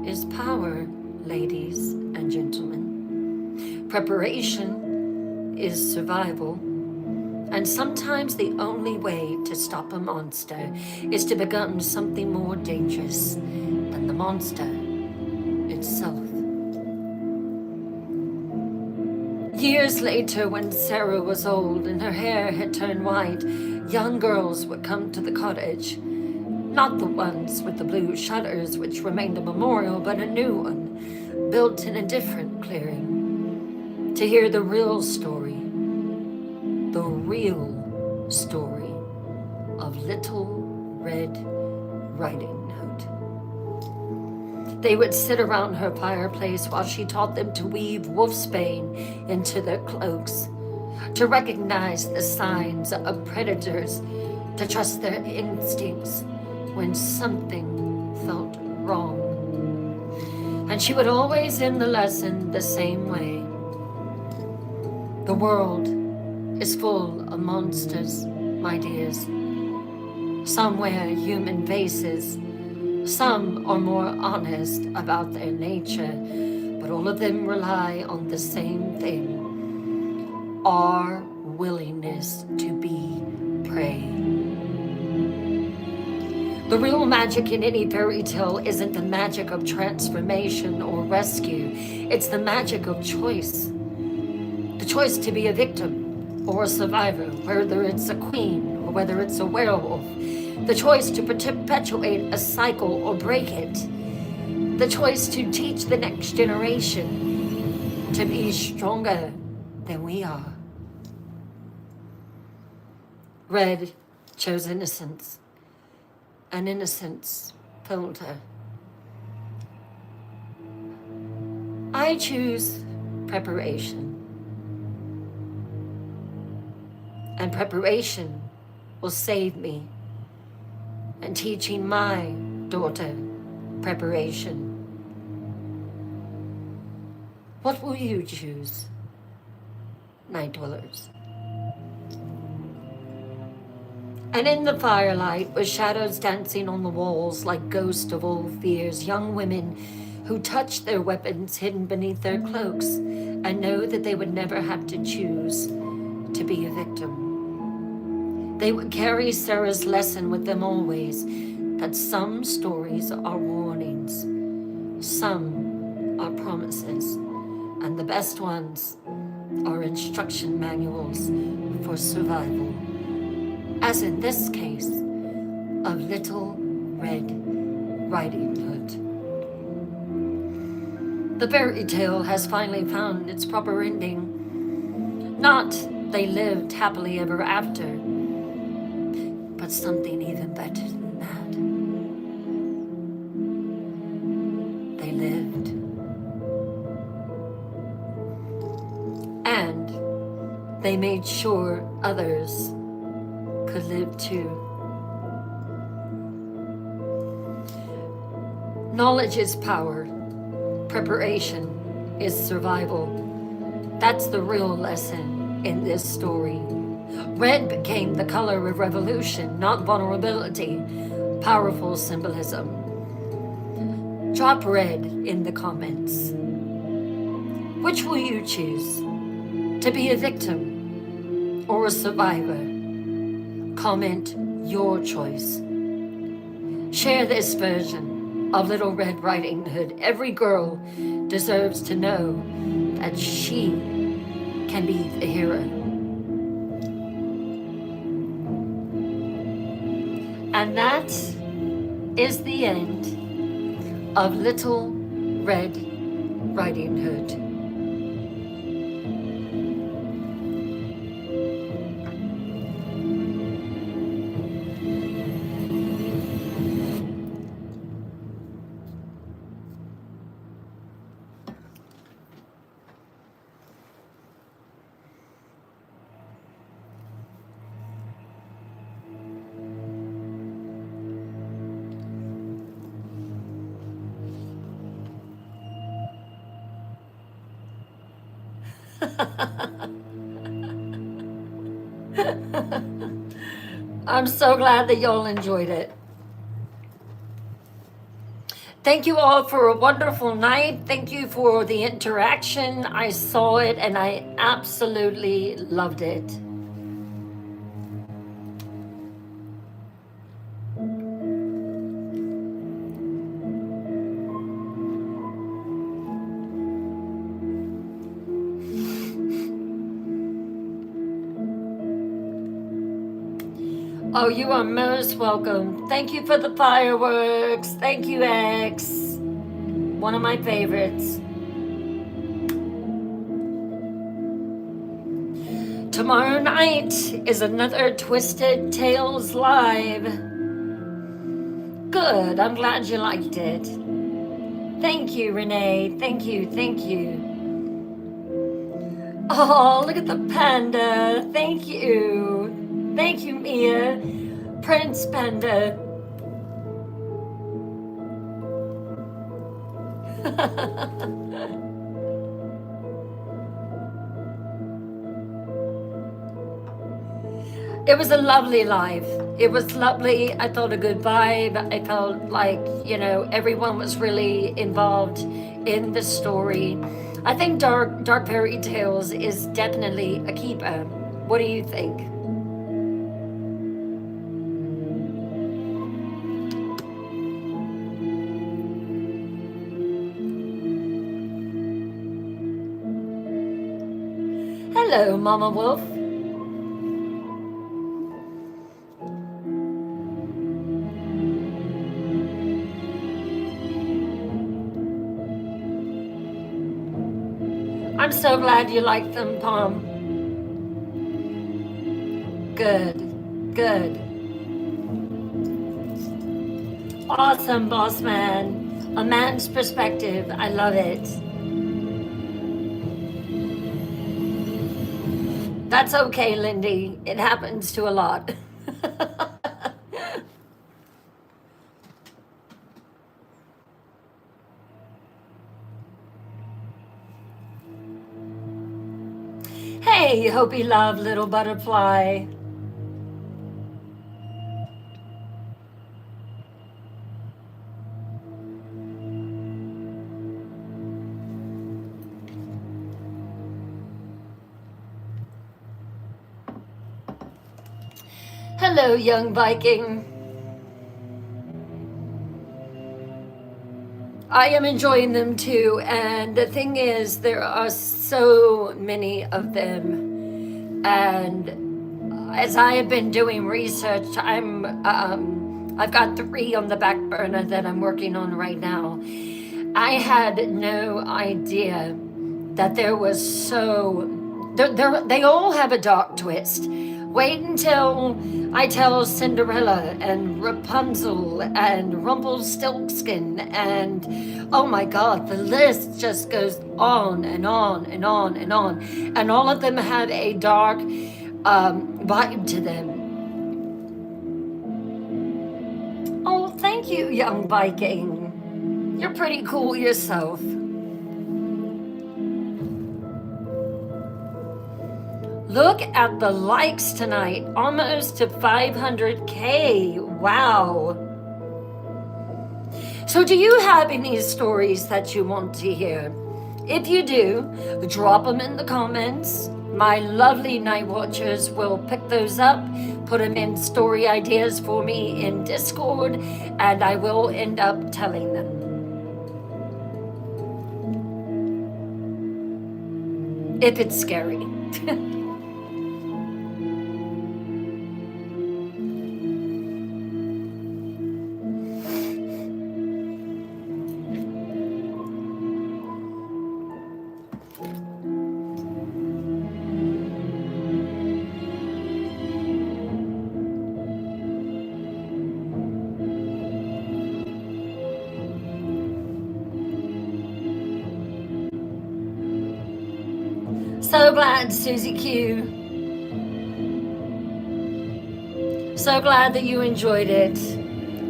is power, ladies and gentlemen. Preparation is survival. And sometimes the only way to stop a monster is to become something more dangerous than the monster itself. Years later, when Sarah was old and her hair had turned white, young girls would come to the cottage. Not the ones with the blue shutters, which remained a memorial, but a new one, built in a different clearing, to hear the real story of Little Red Riding Hood. They would sit around her fireplace while she taught them to weave wolfsbane into their cloaks, to recognize the signs of predators, to trust their instincts when something felt wrong. And she would always end the lesson the same way. The world is full of monsters, my dears. Some wear human faces. Some are more honest about their nature, but all of them rely on the same thing: our willingness to be prey. The real magic in any fairy tale isn't the magic of transformation or rescue. It's the magic of choice. The choice to be a victim or a survivor, whether it's a queen or whether it's a werewolf. The choice to perpetuate a cycle or break it. The choice to teach the next generation to be stronger than we are. Red chose innocence, and innocence failed her. I choose preparation. And preparation will save me. And teaching my daughter preparation. What will you choose, night dwellers? And in the firelight, with shadows dancing on the walls like ghosts of old fears, young women who touch their weapons hidden beneath their cloaks and know that they would never have to choose to be a victim. They would carry Sarah's lesson with them always, that some stories are warnings, some are promises, and the best ones are instruction manuals for survival, as in this case of Little Red Riding Hood. The fairy tale has finally found its proper ending. Not they lived happily ever after, but something even better than that. They lived. And they made sure others could live too. Knowledge is power. Preparation is survival. That's the real lesson in this story. Red became the color of revolution, not vulnerability. Powerful symbolism. Drop red in the comments. Which will you choose? To be a victim or a survivor? Comment your choice. Share this version of Little Red Riding Hood. Every girl deserves to know that she can be the hero. And that is the end of Little Red Riding Hood. I'm so glad that y'all enjoyed it. Thank you all for a wonderful night. Thank you for the interaction. I saw it and I absolutely loved it. Oh, you are most welcome. Thank you for the fireworks. Thank you, X. One of my favorites. Tomorrow night is another Twisted Tales Live. Good, I'm glad you liked it. Thank you, Renee. Thank you, thank you. Oh, look at the panda. Thank you. Thank you, Mia. Prince Panda. It was a lovely live. It was lovely. I felt a good vibe. I felt like, you know, everyone was really involved in the story. I think Dark Fairy Tales is definitely a keeper. What do you think? Hello, Mama Wolf. I'm so glad you liked them, Palm. Good, good. Awesome, boss man. A man's perspective. I love it. That's okay, Lindy. It happens to a lot. Hey, hope you love Little Butterfly. Hello, young Viking. I am enjoying them too, and the thing is, there are so many of them, and as I have been doing research, I've got 3 on the back burner that I'm working on right now. I had no idea that there was they all have a dark twist. Wait until I tell Cinderella and Rapunzel and Rumpelstiltskin and oh my God, the list just goes on and on and on and on. And all of them have a dark vibe to them. Oh, thank you, young Viking. You're pretty cool yourself. Look at the likes tonight, almost to 500K. Wow. So do you have any stories that you want to hear? If you do, drop them in the comments. My lovely night watchers will pick those up, put them in story ideas for me in Discord, and I will end up telling them. If it's scary. So glad, Susie Q. So glad that you enjoyed it.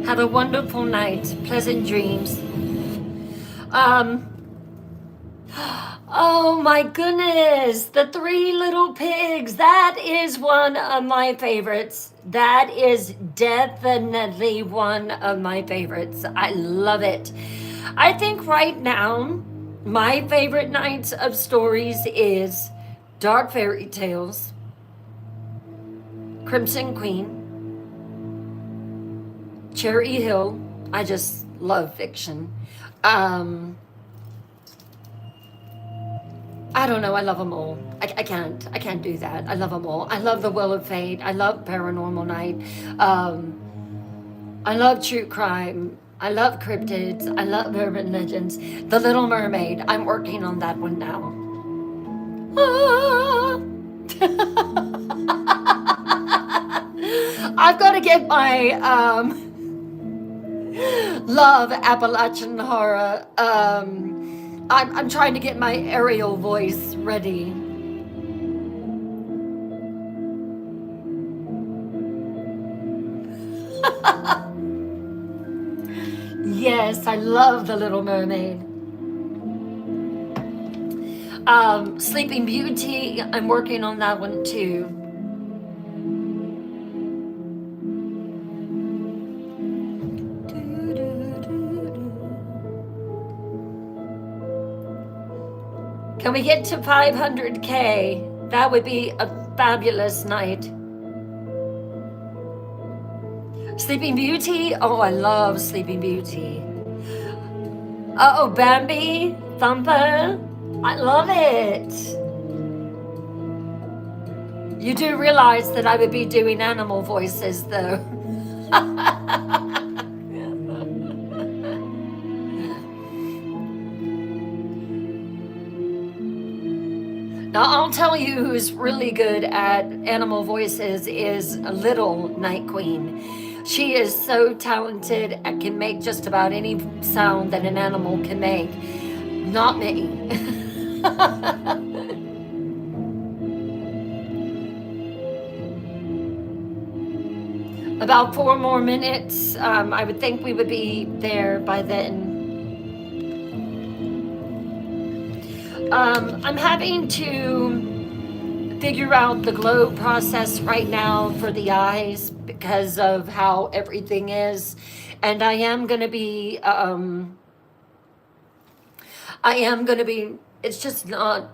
Have a wonderful night. Pleasant dreams. Oh my goodness. The 3 Little Pigs. That is one of my favorites. That is definitely one of my favorites. I love it. I think right now, my favorite nights of stories is Dark Fairy Tales, Crimson Queen, Cherry Hill. I just love fiction. I don't know. I love them all. I can't do that. I love them all. I love The Wheel of Fate. I love Paranormal Night. I love true crime. I love cryptids. I love urban legends. The Little Mermaid. I'm working on that one now. Ah. I've got to get my love Appalachian horror. I'm trying to get my Ariel voice ready. Yes, I love The Little Mermaid. Sleeping Beauty, I'm working on that one too. Can we get to 500K? That would be a fabulous night. Sleeping Beauty? Oh, I love Sleeping Beauty. Oh, Bambi, Thumper. I love it. You do realize that I would be doing animal voices, though. Now, I'll tell you who's really good at animal voices is Little Night Queen. She is so talented and can make just about any sound that an animal can make. Not me. About 4 more minutes. I would think we would be there by then. I'm having to figure out the glow process right now for the eyes because of how everything is. And I am going to be, it's just not,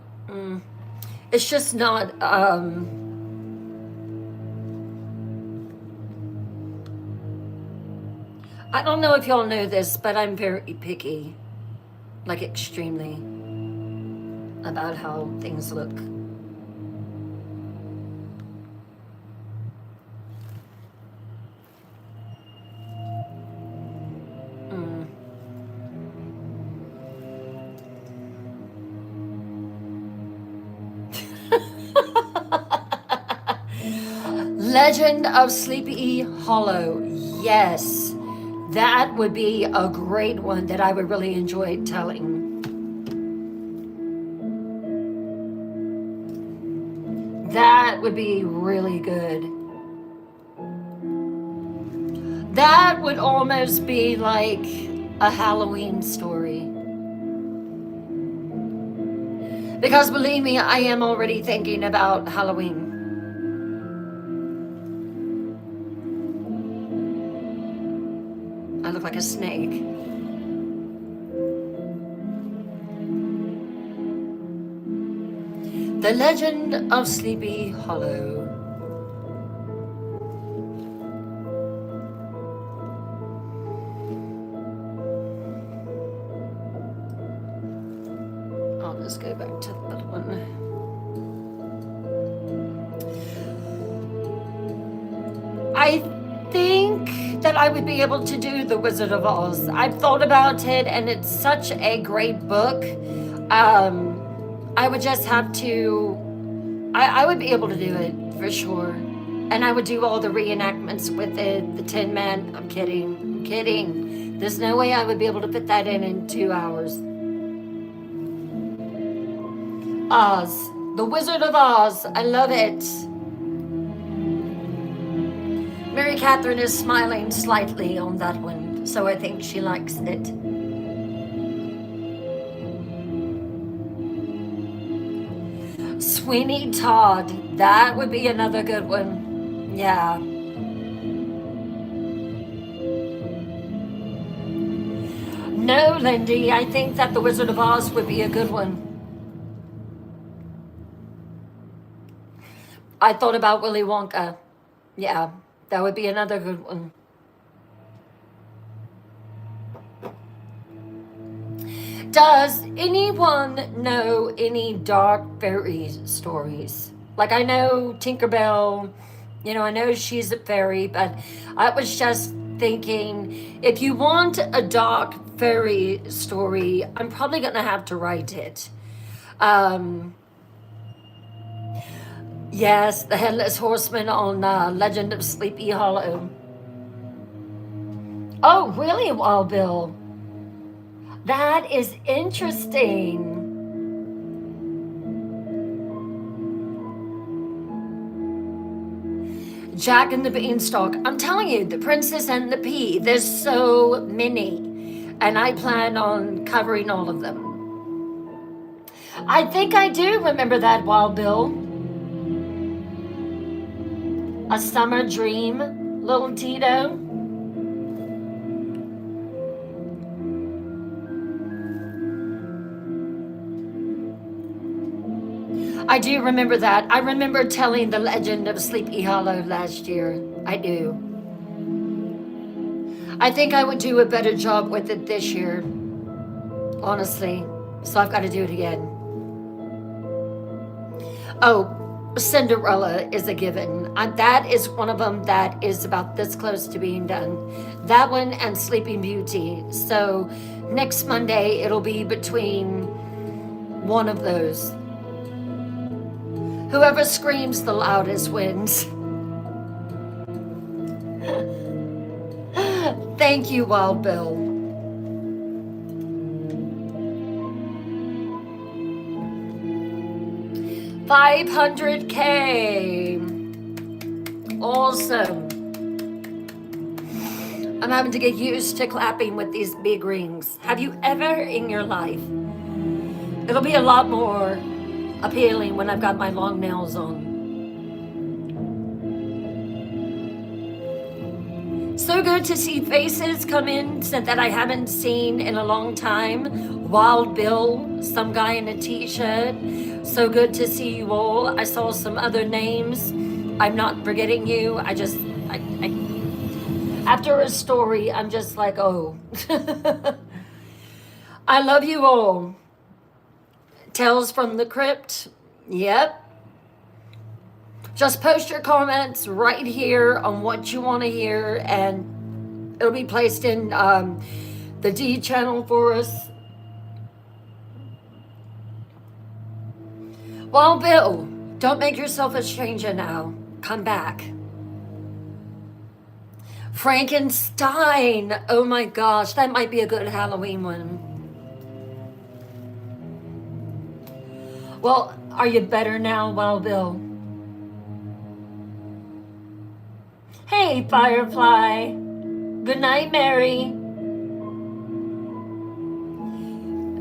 I don't know if y'all know this, but I'm very picky, like extremely, about how things look. Mm. Legend of Sleepy Hollow. Yes, that would be a great one that I would really enjoy telling. That would be really good. That would almost be like a Halloween story. Because believe me, I am already thinking about Halloween. I look like a snake. The Legend of Sleepy Hollow. I'll just go back to that one. I think that I would be able to do The Wizard of Oz. I've thought about it, and it's such a great book. I would just have to, I would be able to do it for sure. And I would do all the reenactments with it, the Tin Man. I'm kidding. There's no way I would be able to fit that in 2 hours. Oz, The Wizard of Oz, I love it. Mary Catherine is smiling slightly on that one, so I think she likes it. Sweeney Todd, that would be another good one. Yeah. No, Lindy, I think that The Wizard of Oz would be a good one. I thought about Willy Wonka. Yeah, that would be another good one. Does anyone know any dark fairy stories? Like, I know Tinkerbell, I know she's a fairy, but I was just thinking, if you want a dark fairy story, I'm probably going to have to write it. Yes, the Headless Horseman on Legend of Sleepy Hollow. Oh, really, Wild Bill? That is interesting. Jack and the Beanstalk. I'm telling you, The Princess and the Pea. There's so many. And I plan on covering all of them. I think I do remember that, Wild Bill. A Summer Dream, Little Tito. I do remember that. I remember telling the Legend of Sleepy Hollow last year. I do. I think I would do a better job with it this year, honestly. So I've got to do it again. Oh, Cinderella is a given. That is one of them that is about this close to being done. That one and Sleeping Beauty. So next Monday, it'll be between one of those. Whoever screams the loudest wins. Thank you, Wild Bill. $500K. Awesome. I'm having to get used to clapping with these big rings. Have you ever in your life? It'll be a lot more appealing when I've got my long nails on. So good to see faces come in that I haven't seen in a long time. Wild Bill, some guy in a t-shirt. So good to see you all. I saw some other names. I'm not forgetting you. After a story, I'm just like, oh. I love you all. Tales from the Crypt. Yep. Just post your comments right here on what you want to hear, and it'll be placed in the D channel for us. Well, Bill, don't make yourself a stranger now. Come back. Frankenstein. Oh my gosh, that might be a good Halloween one. Well, are you better now, Wild Bill? Hey, Firefly. Good night, Mary.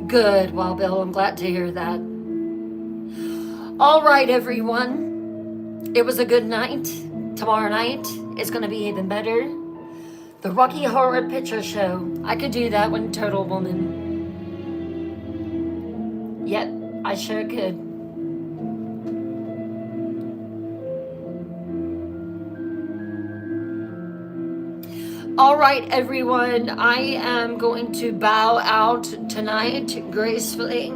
Good, Wild Bill. I'm glad to hear that. All right, everyone. It was a good night. Tomorrow night is going to be even better. The Rocky Horror Picture Show. I could do that one, Turtle Woman. Yep, I sure could. All right, everyone. I am going to bow out tonight gracefully.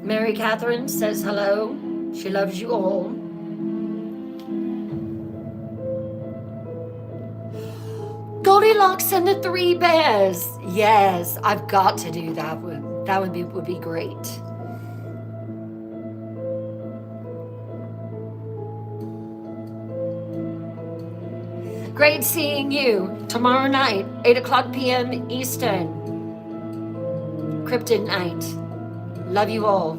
Mary Catherine says hello. She loves you all. Goldilocks and the Three Bears. Yes, I've got to do that one. That would be great. Great seeing you tomorrow night, 8 p.m. Eastern. Cryptid night. Love you all.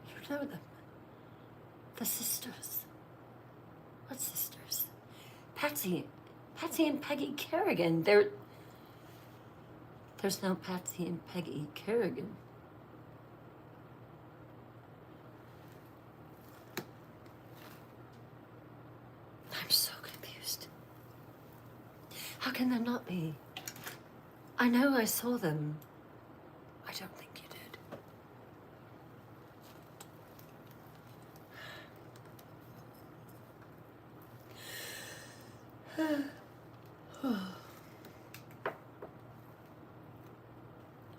You know them. The sisters. What sisters? Patsy and Peggy Kerrigan. There's no Patsy and Peggy Kerrigan. I'm so confused. How can there not be? I know I saw them. I don't think you did.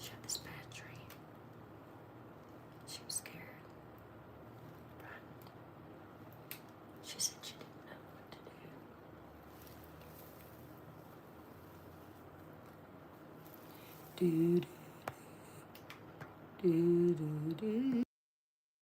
She had this bad dream. She was scared. But she said she didn't know what to do. Do, do, do, do.